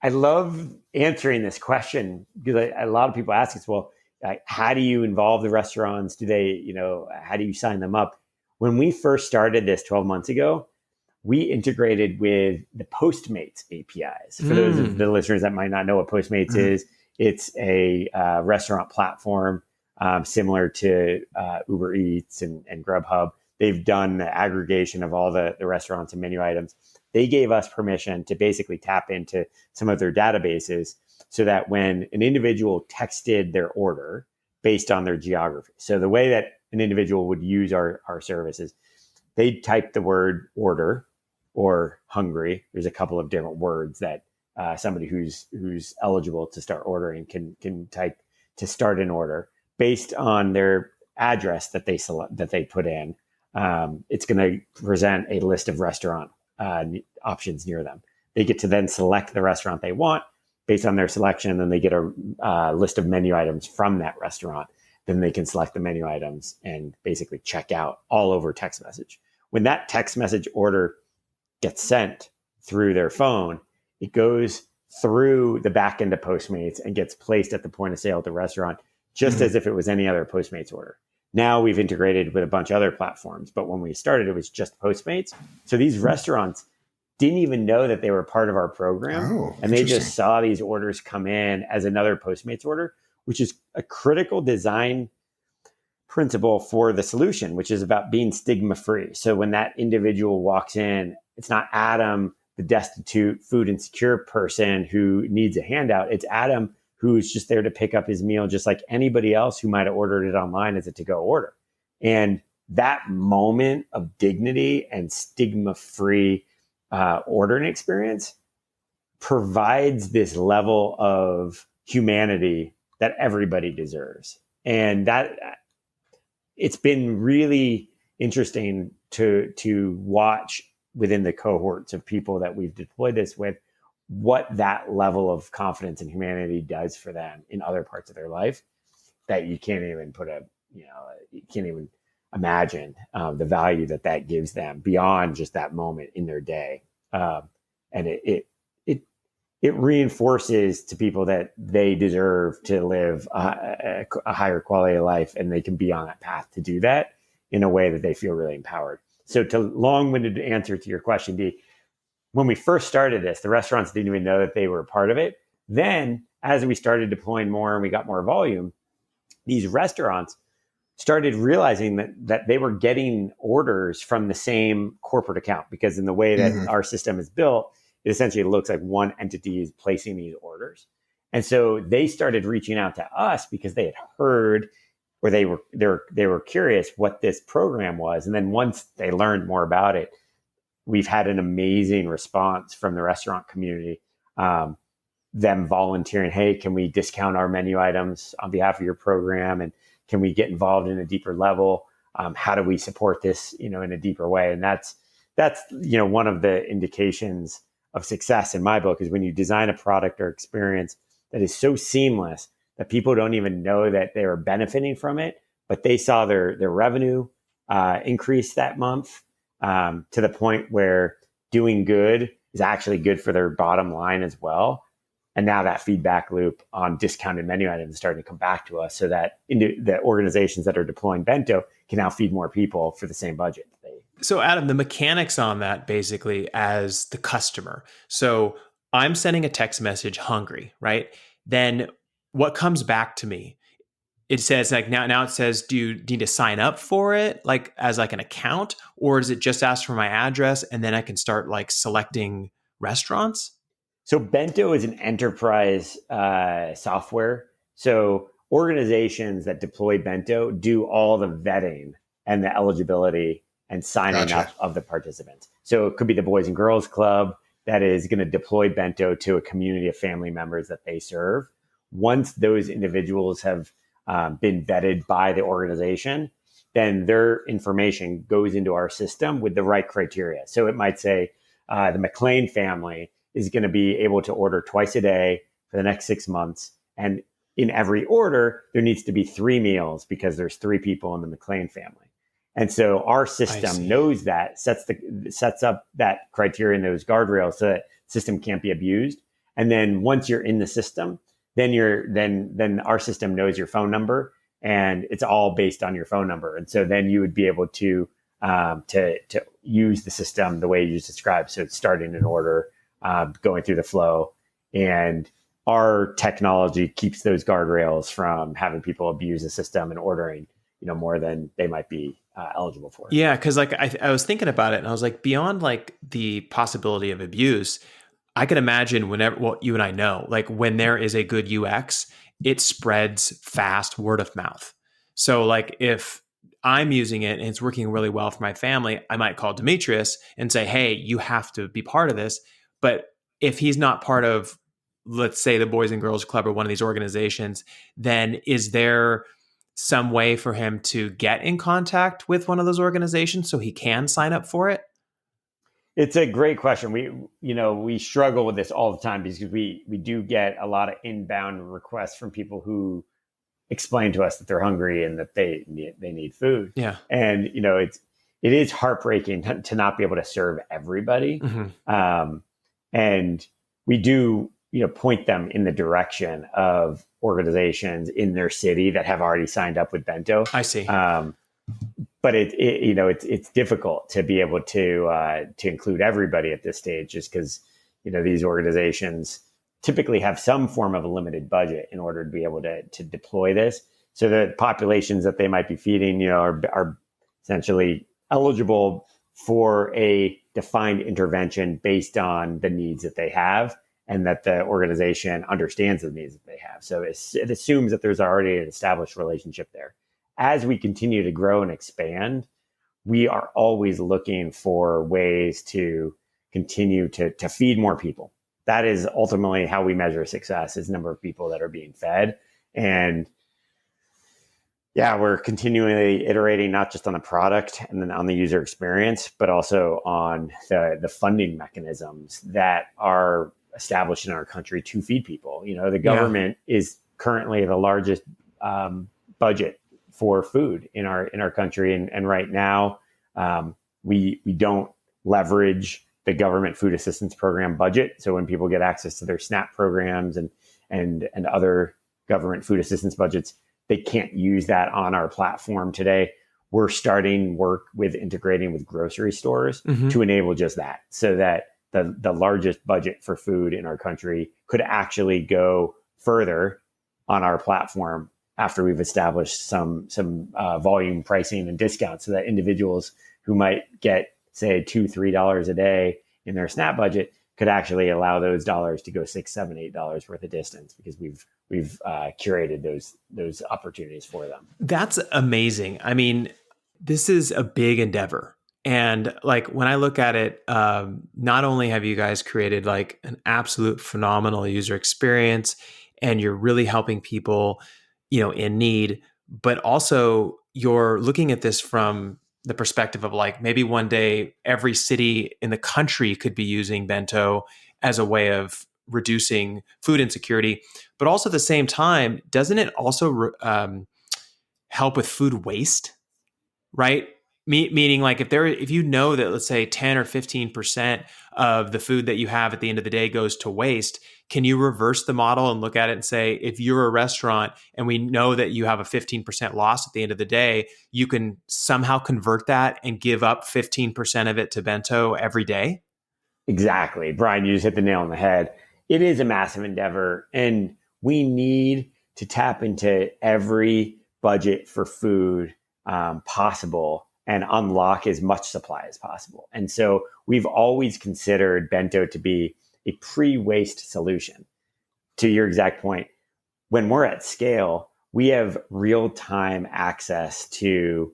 love answering this question because a lot of people ask us, well, how do you involve the restaurants? Do they, how do you sign them up? When we first started this 12 months ago, we integrated with the Postmates APIs. For those of the listeners that might not know what Postmates is, it's a restaurant platform similar to Uber Eats and Grubhub. They've done the aggregation of all the restaurants and menu items. They gave us permission to basically tap into some of their databases so that when an individual texted their order based on their geography. So the way that an individual would use our services, they'd type the word order or hungry. There's a couple of different words that somebody who's eligible to start ordering can type to start an order based on their address that they put in. It's going to present a list of restaurant options near them. They get to then select the restaurant they want based on their selection. Then they get a list of menu items from that restaurant. Then they can select the menu items and basically check out all over text message. When that text message order gets sent through their phone, it goes through the back end of Postmates and gets placed at the point of sale at the restaurant, just as if it was any other Postmates order. Now we've integrated with a bunch of other platforms, but when we started, it was just Postmates. So these restaurants didn't even know that they were part of our program. And they just saw these orders come in as another Postmates order, which is a critical design principle for the solution, which is about being stigma free. So when that individual walks in, it's not Adam, the destitute, food insecure person who needs a handout. It's Adam who's just there to pick up his meal, just like anybody else who might have ordered it online as a to-go order. And that moment of dignity and stigma-free ordering experience provides this level of humanity that everybody deserves. And that it's been really interesting to watch within the cohorts of people that we've deployed this with, what that level of confidence and humanity does for them in other parts of their life that you can't even you can't even imagine the value that gives them beyond just that moment in their day. And it reinforces to people that they deserve to live a higher quality of life, and they can be on that path to do that in a way that they feel really empowered. So to long-winded answer to your question, D, when we first started this, the restaurants didn't even know that they were a part of it. Then as we started deploying more and we got more volume, these restaurants started realizing that they were getting orders from the same corporate account, because in the way that our system is built, it essentially looks like one entity is placing these orders. And so they started reaching out to us because they had heard, or they were curious what this program was. And then once they learned more about it, we've had an amazing response from the restaurant community, them volunteering, hey, can we discount our menu items on behalf of your program? And can we get involved in a deeper level? How do we support this, in a deeper way? And that's one of the indications of success in my book, is when you design a product or experience that is so seamless that people don't even know that they are benefiting from it, but they saw their revenue increase that month to the point where doing good is actually good for their bottom line as well. And now that feedback loop on discounted menu items is starting to come back to us, so that the organizations that are deploying Bento can now feed more people for the same budget. So Adam, the mechanics on that basically as the customer. So I'm sending a text message hungry, right? Then what comes back to me? It says now it says, do you need to sign up for it as an account, or does it just ask for my address and then I can start selecting restaurants? So Bento is an enterprise software. So organizations that deploy Bento do all the vetting and the eligibility and signing up of the participants. So it could be the Boys and Girls Club that is going to deploy Bento to a community of family members that they serve. Once those individuals have been vetted by the organization, then their information goes into our system with the right criteria. So it might say the McLean family is going to be able to order twice a day for the next 6 months. And in every order, there needs to be 3 meals because there's 3 people in the McLean family. And so our system knows that, sets up that criteria and those guardrails so that the system can't be abused. And then once you're in the system, then our system knows your phone number, and it's all based on your phone number. And so then you would be able to use the system the way you just described. So it's starting an order, going through the flow, and our technology keeps those guardrails from having people abuse the system and ordering, more than they might be eligible for. Yeah, because I was thinking about it, and I was beyond the possibility of abuse, I can imagine you and I know, when there is a good UX, it spreads fast, word of mouth. So if I'm using it and it's working really well for my family, I might call Demetrius and say, hey, you have to be part of this. But if he's not part of, let's say, the Boys and Girls Club or one of these organizations, then is there some way for him to get in contact with one of those organizations so he can sign up for it? It's a great question. We struggle with this all the time because we do get a lot of inbound requests from people who explain to us that they're hungry and that they need food. Yeah. And, it is heartbreaking to not be able to serve everybody. And we do, point them in the direction of organizations in their city that have already signed up with Bento. I see. But it's difficult to be able to include everybody at this stage, just because these organizations typically have some form of a limited budget in order to be able to deploy this. So the populations that they might be feeding, are essentially eligible for a defined intervention based on the needs that they have, and that the organization understands the needs that they have. So it assumes that there's already an established relationship there. As we continue to grow and expand, we are always looking for ways to continue to feed more people. That is ultimately how we measure success, is number of people that are being fed. And we're continually iterating, not just on the product and then on the user experience, but also on the funding mechanisms that are established in our country to feed people. The government is currently the largest budget for food in our country. And right now, we don't leverage the government food assistance program budget. So when people get access to their SNAP programs and other government food assistance budgets, they can't use that on our platform today. We're starting work with integrating with grocery stores to enable just that, so that the largest budget for food in our country could actually go further on our platform after we've established some volume pricing and discounts, so that individuals who might get, say, $2-3 a day in their SNAP budget could actually allow those dollars to go $6, $7, $8 worth of distance, because we've curated those opportunities for them. That's amazing. I mean, this is a big endeavor. And like, when I look at it, not only have you guys created like an absolute phenomenal user experience, and you're really helping people, in need, but also you're looking at this from the perspective of like, maybe one day every city in the country could be using Bento as a way of reducing food insecurity. But also at the same time, doesn't it also help with food waste, right? Meaning like, if you know that, let's say 10 or 15% of the food that you have at the end of the day goes to waste, can you reverse the model and look at it and say, if you're a restaurant and we know that you have a 15% loss at the end of the day, you can somehow convert that and give up 15% of it to Bento every day? Exactly. Bryan, you just hit the nail on the head. It is a massive endeavor, and we need to tap into every budget for food possible and unlock as much supply as possible. And so we've always considered Bento to be a pre-waste solution. To your exact point, when we're at scale, we have real-time access to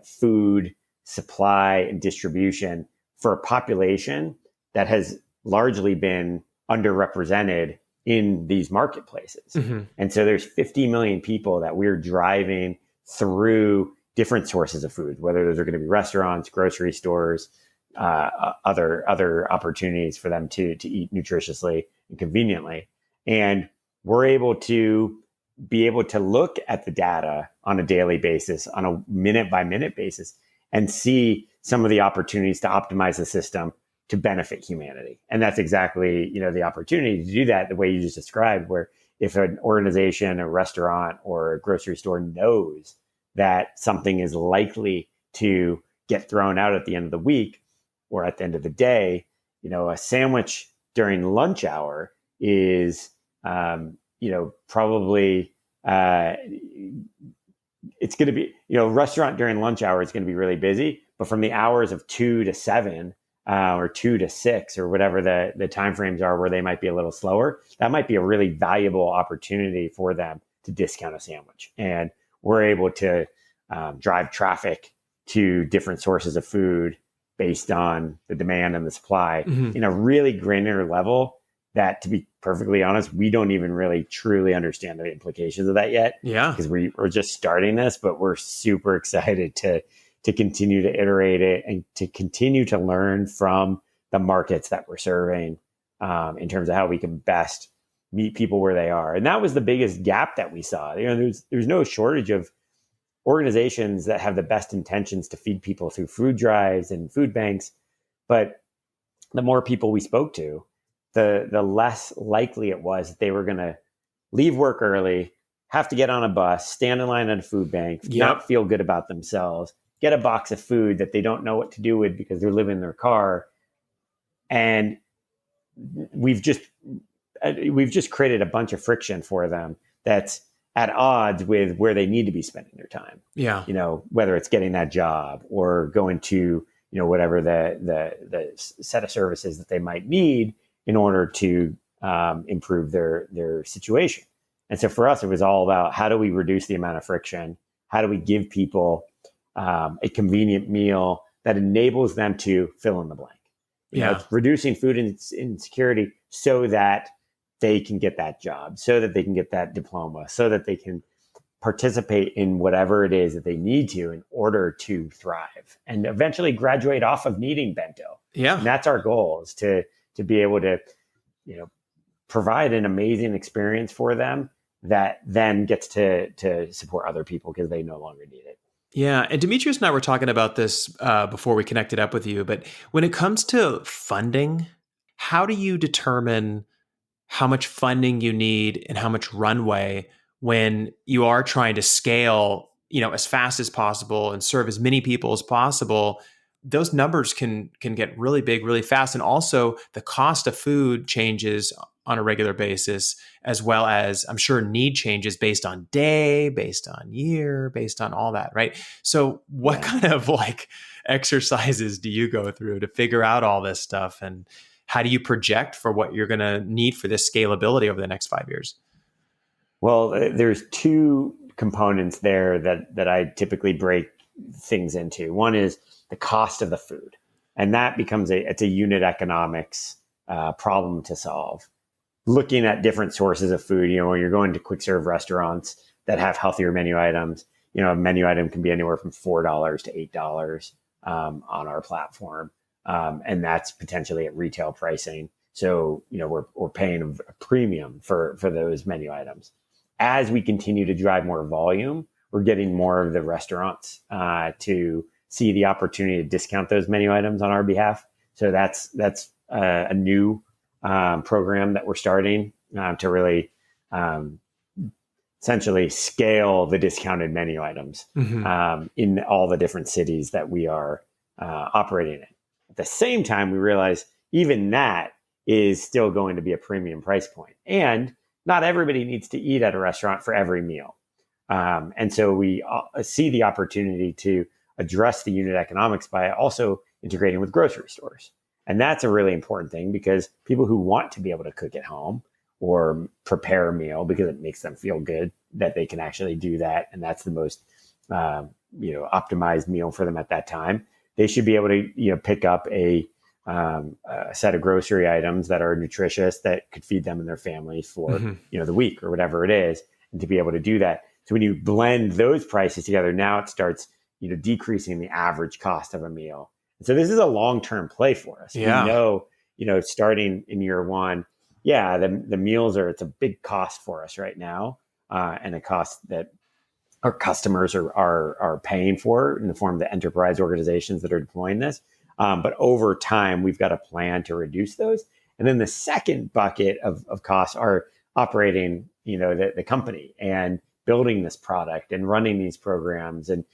food supply and distribution for a population that has largely been underrepresented in these marketplaces. And so there's 50 million people that we're driving through different sources of food, whether those are going to be restaurants, grocery stores, other opportunities for them to eat nutritiously and conveniently. And we're able to look at the data on a daily basis, on a minute by minute basis, and see some of the opportunities to optimize the system to benefit humanity. And that's exactly, the opportunity to do that the way you just described, where if an organization, a restaurant, or a grocery store knows that something is likely to get thrown out at the end of the week or at the end of the day, a sandwich during lunch hour is, probably, it's going to be, restaurant during lunch hour is going to be really busy, but from the hours of 2 to 7 or 2 to 6 or whatever the timeframes are where they might be a little slower, that might be a really valuable opportunity for them to discount a sandwich. And we're able to drive traffic to different sources of food based on the demand and the supply in a really granular level that, to be perfectly honest, we don't even really truly understand the implications of that yet. Yeah. Because we're just starting this, but we're super excited to to continue to iterate it and to continue to learn from the markets that we're serving in terms of how we can best meet people where they are. And that was the biggest gap that we saw. There's no shortage of organizations that have the best intentions to feed people through food drives and food banks. But the more people we spoke to, the less likely it was that they were going to leave work early, have to get on a bus, stand in line at a food bank, not feel good about themselves, get a box of food that they don't know what to do with because they're living in their car. And we've just created a bunch of friction for them that's at odds with where they need to be spending their time. Yeah. Whether it's getting that job or going to, whatever the set of services that they might need in order to improve their situation. And so for us, it was all about how do we reduce the amount of friction? How do we give people a convenient meal that enables them to fill in the blank? It's reducing food insecurity so that they can get that job, so that they can get that diploma, so that they can participate in whatever it is that they need to in order to thrive and eventually graduate off of needing Bento. Yeah. And that's our goal, is to be able to, provide an amazing experience for them that then gets to support other people because they no longer need it. Yeah. And Demetrius and I were talking about this before we connected up with you, but when it comes to funding, how do you determine how much funding you need and how much runway when you are trying to scale, as fast as possible and serve as many people as possible? Those numbers can get really big really fast. And also the cost of food changes on a regular basis, as well as I'm sure need changes based on day, based on year, based on all that, right? So what kind of exercises do you go through to figure out all this stuff? And how do you project for what you're going to need for this scalability over the next 5 years? Well, there's two components there that I typically break things into. One is the cost of the food, and that becomes it's a unit economics problem to solve. Looking at different sources of food, when you're going to quick serve restaurants that have healthier menu items, a menu item can be anywhere from $4 to $8 on our platform. And that's potentially at retail pricing. So, we're paying a premium for those menu items. As we continue to drive more volume, we're getting more of the restaurants to see the opportunity to discount those menu items on our behalf. So that's a new program that we're starting to really essentially scale the discounted menu items in all the different cities that we are operating in. At the same time, we realize even that is still going to be a premium price point. And not everybody needs to eat at a restaurant for every meal. And so we see the opportunity to address the unit economics by also integrating with grocery stores. And that's a really important thing because people who want to be able to cook at home or prepare a meal because it makes them feel good that they can actually do that, and that's the most optimized meal for them at that time, they should be able to pick up a set of grocery items that are nutritious that could feed them and their family for the week or whatever it is, and to be able to do that. So when you blend those prices together, now it starts decreasing the average cost of a meal. And so this is a long-term play for us. Yeah. We know, starting in year one, the meals it's a big cost for us right now, and a cost that our customers are paying for in the form of the enterprise organizations that are deploying this. But over time, we've got a plan to reduce those. And then the second bucket of costs are operating, the company and building this product and running these programs and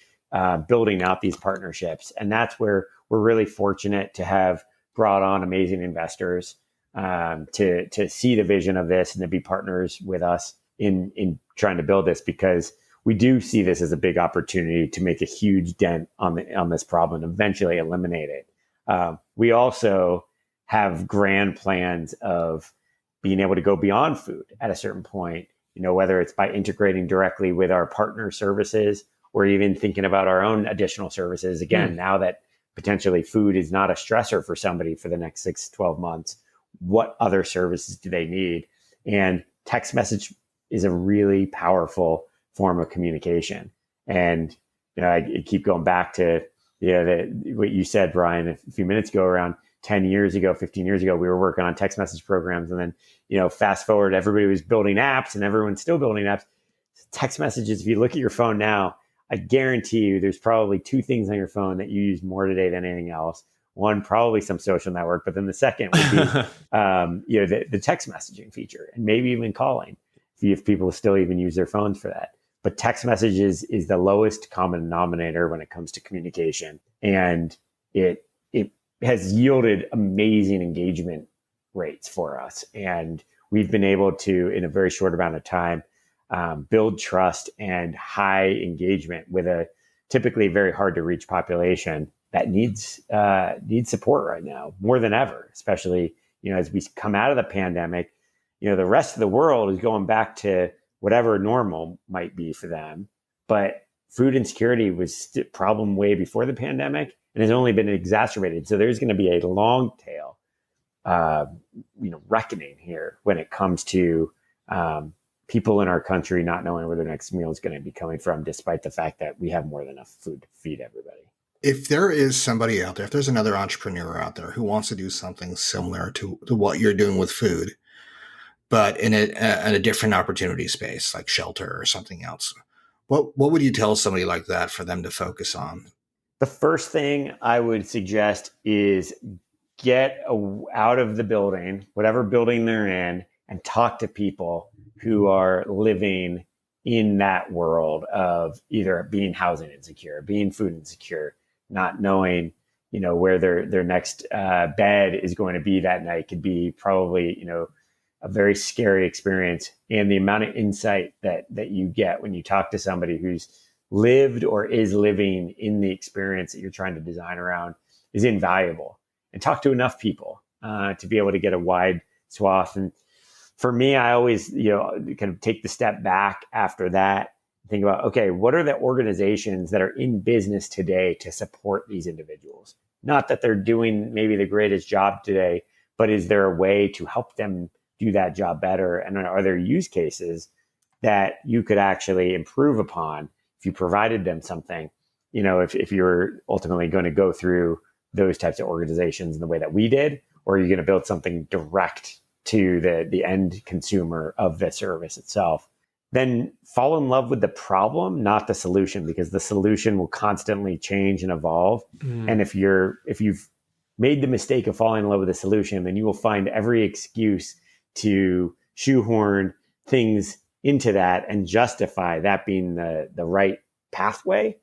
building out these partnerships. And that's where we're really fortunate to have brought on amazing investors to see the vision of this and to be partners with us in trying to build this, because we do see this as a big opportunity to make a huge dent on this problem and eventually eliminate it. We also have grand plans of being able to go beyond food at a certain point, whether it's by integrating directly with our partner services or even thinking about our own additional services. Again, now that potentially food is not a stressor for somebody for the next 6 to 12 months, what other services do they need? And text message is a really powerful form of communication. And I keep going back to what you said, Brian, a few minutes ago, around 10 years ago, 15 years ago, we were working on text message programs. And then, fast forward, everybody was building apps and everyone's still building apps. Text messages, if you look at your phone now, I guarantee you there's probably two things on your phone that you use more today than anything else. One, probably some social network, but then the second would be, the text messaging feature, and maybe even calling, if people still even use their phones for that. But text messages is the lowest common denominator when it comes to communication, and it has yielded amazing engagement rates for us, and we've been able to, in a very short amount of time, build trust and high engagement with a typically very hard to reach population that needs support right now more than ever, especially, as we come out of the pandemic. The rest of the world is going back to whatever normal might be for them. But food insecurity was a problem way before the pandemic and has only been exacerbated. So there's going to be a long tail, reckoning here when it comes to people in our country not knowing where their next meal is going to be coming from, despite the fact that we have more than enough food to feed everybody. If there is somebody out there, if there's another entrepreneur out there who wants to do something similar to what you're doing with food, but in a different opportunity space, like shelter or something else, what would you tell somebody like that for them to focus on? The first thing I would suggest is get out of the building, whatever building they're in, and talk to people who are living in that world of either being housing insecure, being food insecure, not knowing, where their next bed is going to be that night. Could be probably, a very scary experience. And the amount of insight that you get when you talk to somebody who's lived or is living in the experience that you're trying to design around is invaluable. And talk to enough people to be able to get a wide swath. And for me, I always, kind of take the step back after that, think about, okay, what are the organizations that are in business today to support these individuals? Not that they're doing maybe the greatest job today, but is there a way to help them do that job better? And are there use cases that you could actually improve upon if you provided them something? If you're ultimately going to go through those types of organizations in the way that we did, or are you going to build something direct to the end consumer of the service itself? Then fall in love with the problem, not the solution, because the solution will constantly change and evolve. And if you've made the mistake of falling in love with the solution, then you will find every excuse to shoehorn things into that and justify that being the right pathway,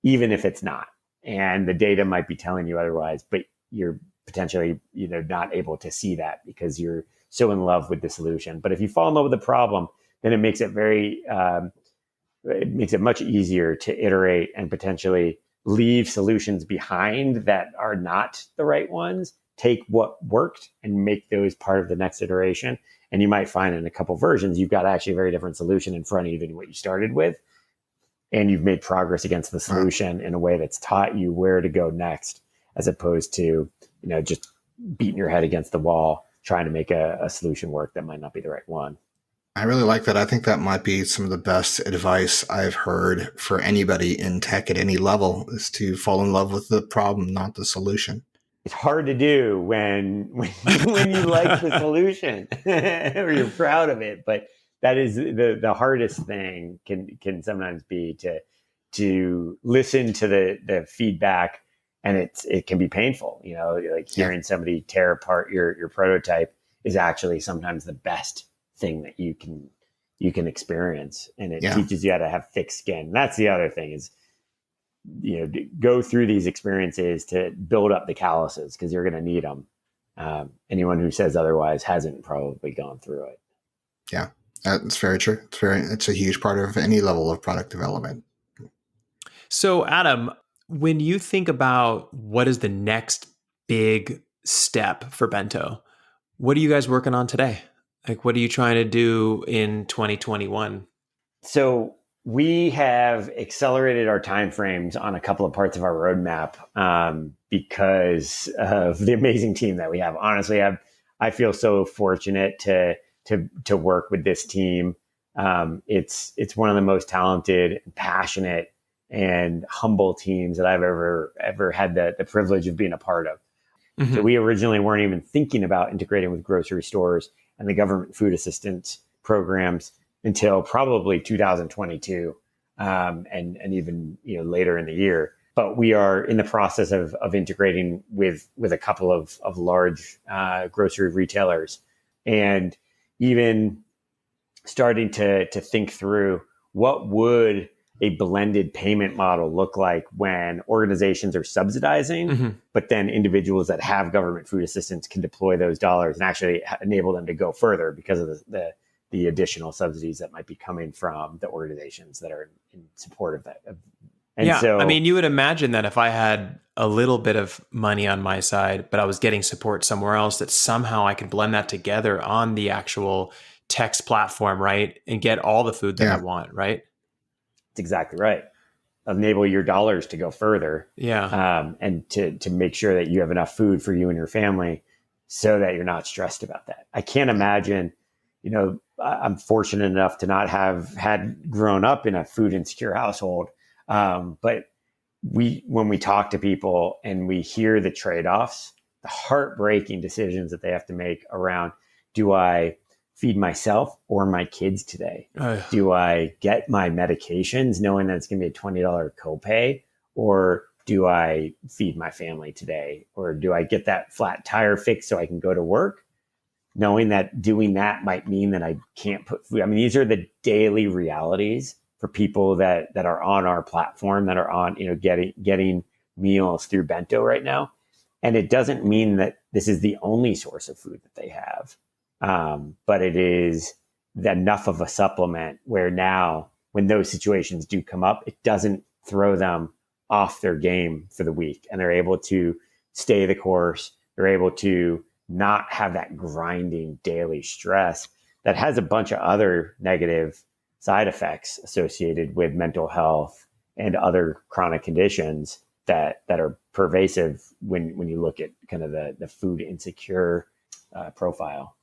even if it's not. And the data might be telling you otherwise, but you're potentially, not able to see that because you're so in love with the solution. But if you fall in love with the problem, then it makes it much easier to iterate and potentially leave solutions behind that are not the right ones. Take what worked and make those part of the next iteration. And you might find in a couple versions, you've got actually a very different solution in front of you than what you started with. And you've made progress against the solution in a way that's taught you where to go next, as opposed to, just beating your head against the wall, trying to make a solution work that might not be the right one. I really like that. I think that might be some of the best advice I've heard for anybody in tech at any level, is to fall in love with the problem, not the solution. It's hard to do when you like the solution or you're proud of it, but that is the hardest thing can sometimes be to listen to the feedback, and it can be painful. Like hearing somebody tear apart your prototype is actually sometimes the best thing that you can experience, and it teaches you how to have thick skin. That's the other thing is, go through these experiences to build up the calluses, because you're going to need them. Anyone who says otherwise hasn't probably gone through it. Yeah, that's very true. It's a huge part of any level of product development. So Adam, when you think about what is the next big step for Bento, what are you guys working on today? Like, what are you trying to do in 2021? So we have accelerated our timeframes on a couple of parts of our roadmap because of the amazing team that we have. Honestly, I feel so fortunate to work with this team. It's one of the most talented, passionate, and humble teams that I've ever had the privilege of being a part of. So we originally weren't even thinking about integrating with grocery stores and the government food assistance programs until probably 2022, and even later in the year. But we are in the process of integrating with a couple of large grocery retailers, and even starting to think through what would a blended payment model look like when organizations are subsidizing, but then individuals that have government food assistance can deploy those dollars and actually enable them to go further because of the additional subsidies that might be coming from the organizations that are in support of that. And so, I mean, you would imagine that if I had a little bit of money on my side, but I was getting support somewhere else, that somehow I could blend that together on the actual text platform, right? And get all the food that I want, right? That's exactly right. Enable your dollars to go further. And to make sure that you have enough food for you and your family so that you're not stressed about that. I can't imagine, I'm fortunate enough to not have had grown up in a food insecure household. But when we talk to people and we hear the trade-offs, the heartbreaking decisions that they have to make around, do I feed myself or my kids today? Do I get my medications knowing that it's going to be a $20 copay, or do I feed my family today? Or do I get that flat tire fixed so I can go to work, knowing that doing that might mean that I can't put food? I mean, these are the daily realities for people that are on our platform, that are on, getting meals through Bento right now. And it doesn't mean that this is the only source of food that they have. But it is enough of a supplement where now, when those situations do come up, it doesn't throw them off their game for the week, and they're able to stay the course. They're able to not have that grinding daily stress that has a bunch of other negative side effects associated with mental health and other chronic conditions that are pervasive when you look at kind of the food insecure profile.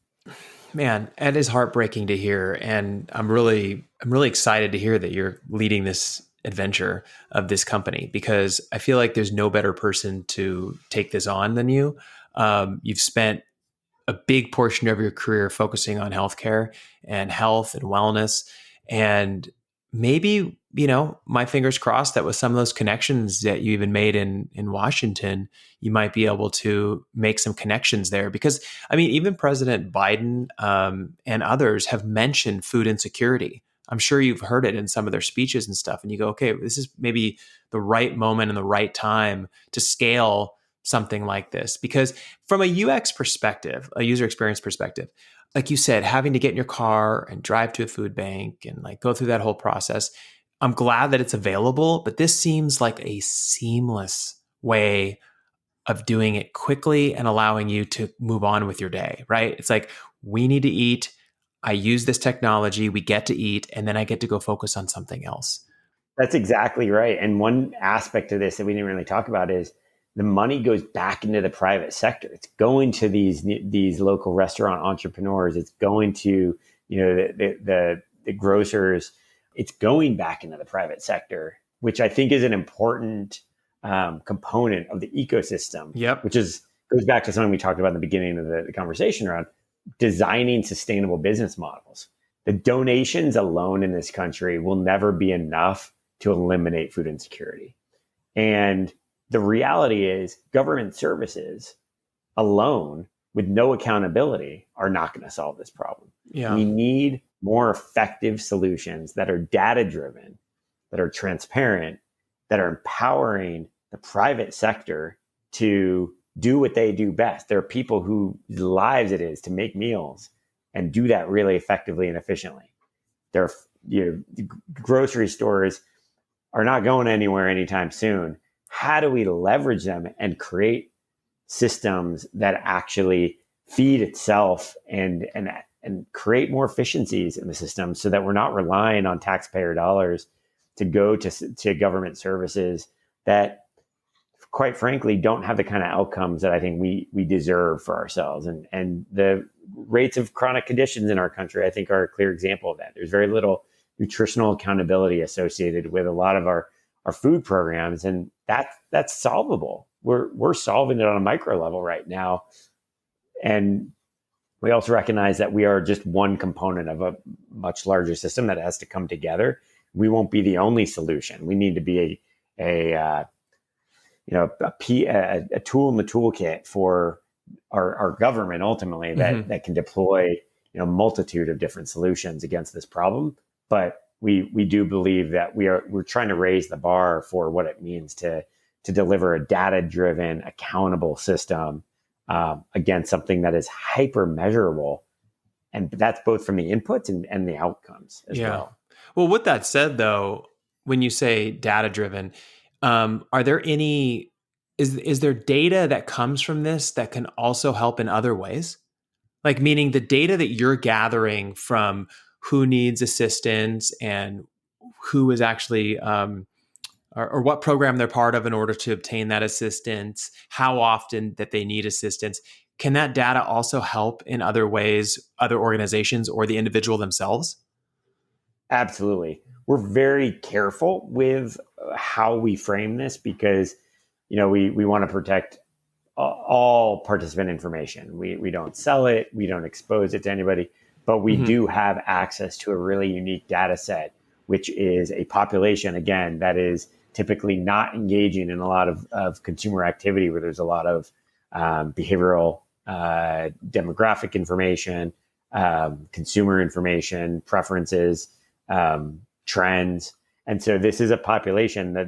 Man, it is heartbreaking to hear, and I'm really excited to hear that you're leading this adventure of this company, because I feel like there's no better person to take this on than you. You've spent a big portion of your career focusing on healthcare and health and wellness, and maybe, my fingers crossed that with some of those connections that you even made in Washington, you might be able to make some connections there. Because, I mean, even President Biden and others have mentioned food insecurity. I'm sure you've heard it in some of their speeches and stuff. And you go, okay, this is maybe the right moment and the right time to scale something like this. Because from a UX perspective, a user experience perspective, like you said, having to get in your car and drive to a food bank and like go through that whole process, I'm glad that it's available, but this seems like a seamless way of doing it quickly and allowing you to move on with your day, right? It's like, we need to eat. I use this technology, we get to eat, and then I get to go focus on something else. That's exactly right. And one aspect of this that we didn't really talk about is the money goes back into the private sector. It's going to these local restaurant entrepreneurs. It's going to, the grocers. It's going back into the private sector, which I think is an important component of the ecosystem. Yep. Which goes back to something we talked about in the beginning of the conversation around designing sustainable business models. The donations alone in this country will never be enough to eliminate food insecurity. And the reality is, government services alone with no accountability are not going to solve this problem. Yeah. We need more effective solutions that are data-driven, that are transparent, that are empowering the private sector to do what they do best. There are people whose lives it is to make meals and do that really effectively and efficiently. Grocery stores are not going anywhere anytime soon. How do we leverage them and create systems that actually feed itself and create more efficiencies in the system so that we're not relying on taxpayer dollars to go to government services that, quite frankly, don't have the kind of outcomes that I think we deserve for ourselves. And the rates of chronic conditions in our country, I think, are a clear example of that. There's very little nutritional accountability associated with a lot of our our food programs, and that's solvable. We're solving it on a micro level right now, and we also recognize that we are just one component of a much larger system that has to come together. We won't be the only solution. We need to be a tool in the toolkit for our government ultimately that can deploy multitude of different solutions against this problem. But we do believe that we're trying to raise the bar for what it means to deliver a data-driven, accountable system against something that is hyper measurable, and that's both from the inputs and the outcomes as well. Well, with that said, though, when you say data-driven, are there any? Is there data that comes from this that can also help in other ways? Like, meaning the data that you're gathering from who needs assistance and who is actually, or what program they're part of in order to obtain that assistance, how often that they need assistance. Can that data also help in other ways, other organizations or the individual themselves? Absolutely. We're very careful with how we frame this because, we want to protect all participant information. We don't sell it. We don't expose it to anybody, but we do have access to a really unique data set, which is a population, again, that is typically not engaging in a lot of consumer activity where there's a lot of behavioral demographic information, consumer information, preferences, trends. And so this is a population that,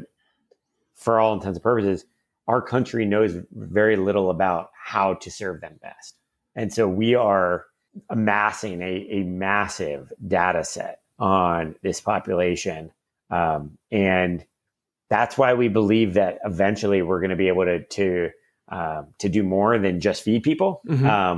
for all intents and purposes, our country knows very little about how to serve them best. And so we are amassing a massive data set on this population. And that's why we believe that eventually we're going to be able to do more than just feed people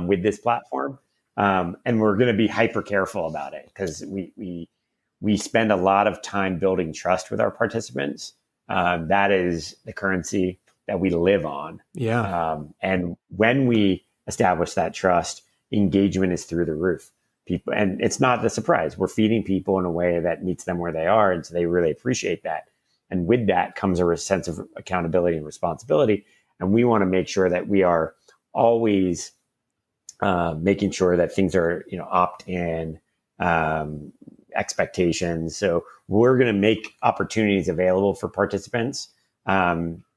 with this platform. And we're going to be hyper careful about it because we spend a lot of time building trust with our participants. That is the currency that we live on. And when we establish that trust, engagement is through the roof. People, and it's not a surprise. We're feeding people in a way that meets them where they are, and so they really appreciate that. And with that comes a sense of accountability and responsibility. And we want to make sure that we are always making sure that things are, opt-in expectations. So we're going to make opportunities available for participants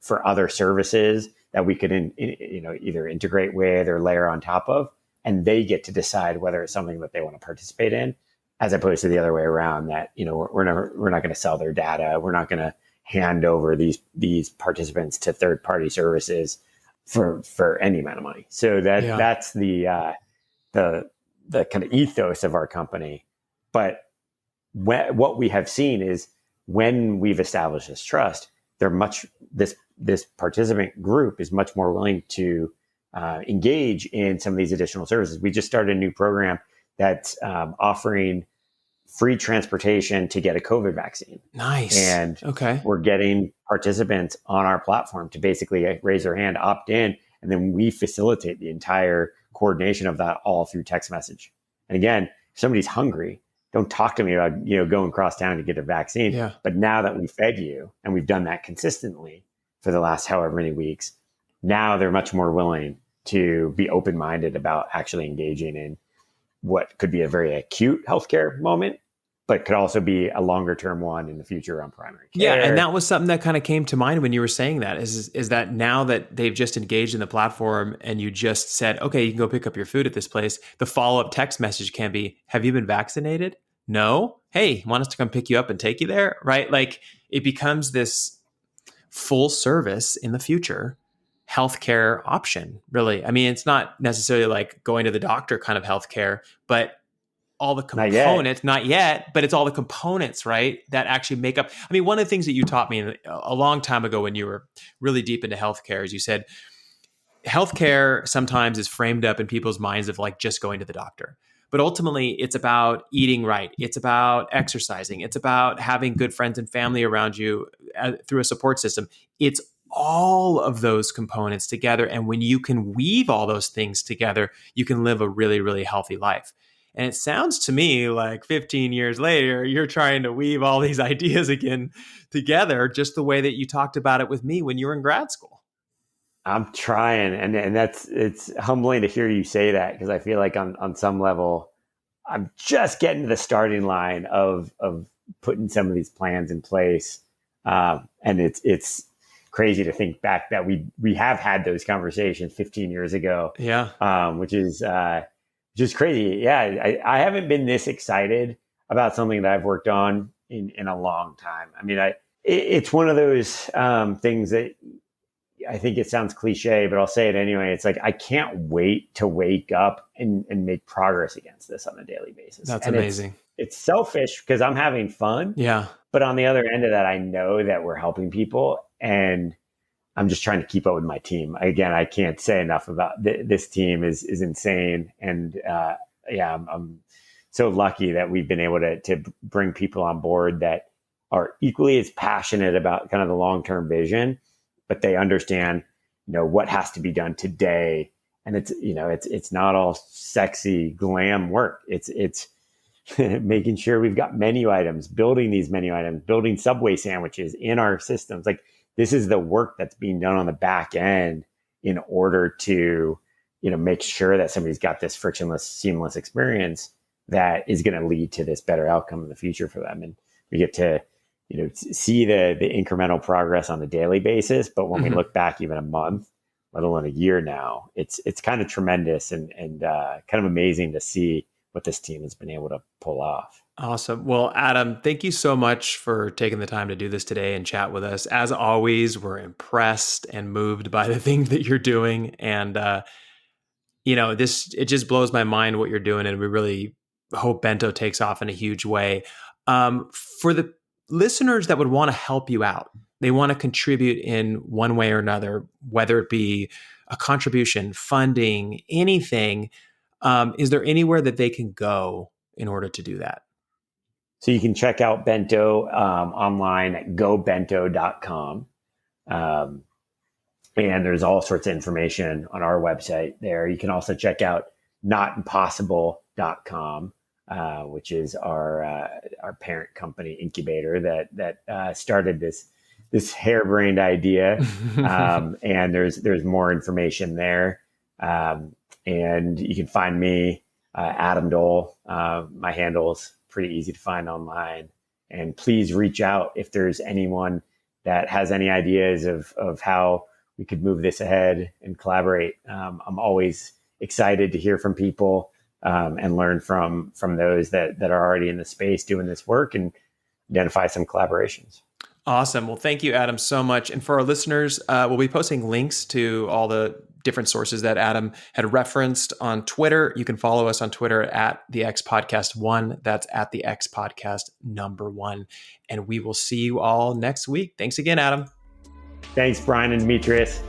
for other services that we could, either integrate with or layer on top of, and they get to decide whether it's something that they want to participate in, as opposed to the other way around. That we're not going to sell their data. We're not going to hand over these participants to third party services for any amount of money. So that's the kind of ethos of our company. But what we have seen is when we've established this trust, this participant group is much more willing to engage in some of these additional services. We just started a new program that's offering free transportation to get a COVID vaccine. Nice. And okay, we're getting participants on our platform to basically raise their hand, opt in, and then we facilitate the entire coordination of that all through text message. And again, if somebody's hungry, don't talk to me about going across town to get a vaccine. Yeah. But now that we've fed you and we've done that consistently for the last however many weeks, now they're much more willing to be open-minded about actually engaging in what could be a very acute healthcare moment, but could also be a longer-term one in the future on primary care. Yeah, and that was something that kind of came to mind when you were saying that, is that now that they've just engaged in the platform and you just said, okay, you can go pick up your food at this place, the follow-up text message can be, have you been vaccinated? No? Hey, want us to come pick you up and take you there? Right? Like, it becomes this full service in the future healthcare option, really. I mean, it's not necessarily like going to the doctor kind of healthcare, but all the components, not yet, but it's all the components, right, that actually make up. I mean, one of the things that you taught me a long time ago when you were really deep into healthcare is you said healthcare sometimes is framed up in people's minds of like just going to the doctor. But ultimately, it's about eating right. It's about exercising. It's about having good friends and family around you through a support system. It's all of those components together. And when you can weave all those things together, you can live a really, really healthy life. And it sounds to me like 15 years later, you're trying to weave all these ideas again together, just the way that you talked about it with me when you were in grad school. I'm trying, and it's humbling to hear you say that, because I feel like on some level, I'm just getting to the starting line of putting some of these plans in place, and it's crazy to think back that we have had those conversations 15 years ago. Yeah, which is just crazy. Yeah, I haven't been this excited about something that I've worked on in a long time. I mean, it's one of those things that I think it sounds cliche, but I'll say it anyway. It's like, I can't wait to wake up and make progress against this on a daily basis. That's and amazing. It's selfish because I'm having fun. Yeah. But on the other end of that, I know that we're helping people, and I'm just trying to keep up with my team. Again, I can't say enough about this team is insane. And I'm so lucky that we've been able to bring people on board that are equally as passionate about kind of the long-term vision, but they understand, what has to be done today. And it's not all sexy glam work. It's making sure we've got menu items, building these menu items, building Subway sandwiches in our systems. Like, this is the work that's being done on the back end in order to, make sure that somebody's got this frictionless, seamless experience that is going to lead to this better outcome in the future for them. And we get to, see the incremental progress on a daily basis. But when we look back even a month, let alone a year now, it's kind of tremendous and kind of amazing to see what this team has been able to pull off. Awesome. Well, Adam, thank you so much for taking the time to do this today and chat with us. As always, we're impressed and moved by the things that you're doing. And, it just blows my mind what you're doing. And we really hope Bento takes off in a huge way. For the listeners that would want to help you out, they want to contribute in one way or another, whether it be a contribution, funding, anything. Is there anywhere that they can go in order to do that? So you can check out Bento online at gobento.com. And there's all sorts of information on our website there. You can also check out notimpossible.com, which is our parent company incubator that started this harebrained idea. And there's more information there. And you can find me, Adam Dole. My handle's pretty easy to find online. And please reach out if there's anyone that has any ideas of how we could move this ahead and collaborate. I'm always excited to hear from people and learn from those that are already in the space doing this work and identify some collaborations. Awesome. Well, thank you, Adam, so much. And for our listeners, we'll be posting links to all the different sources that Adam had referenced on Twitter. You can follow us on Twitter at the X Podcast 1. That's at the X Podcast number 1. And we will see you all next week. Thanks again, Adam. Thanks, Bryan and Demetrius.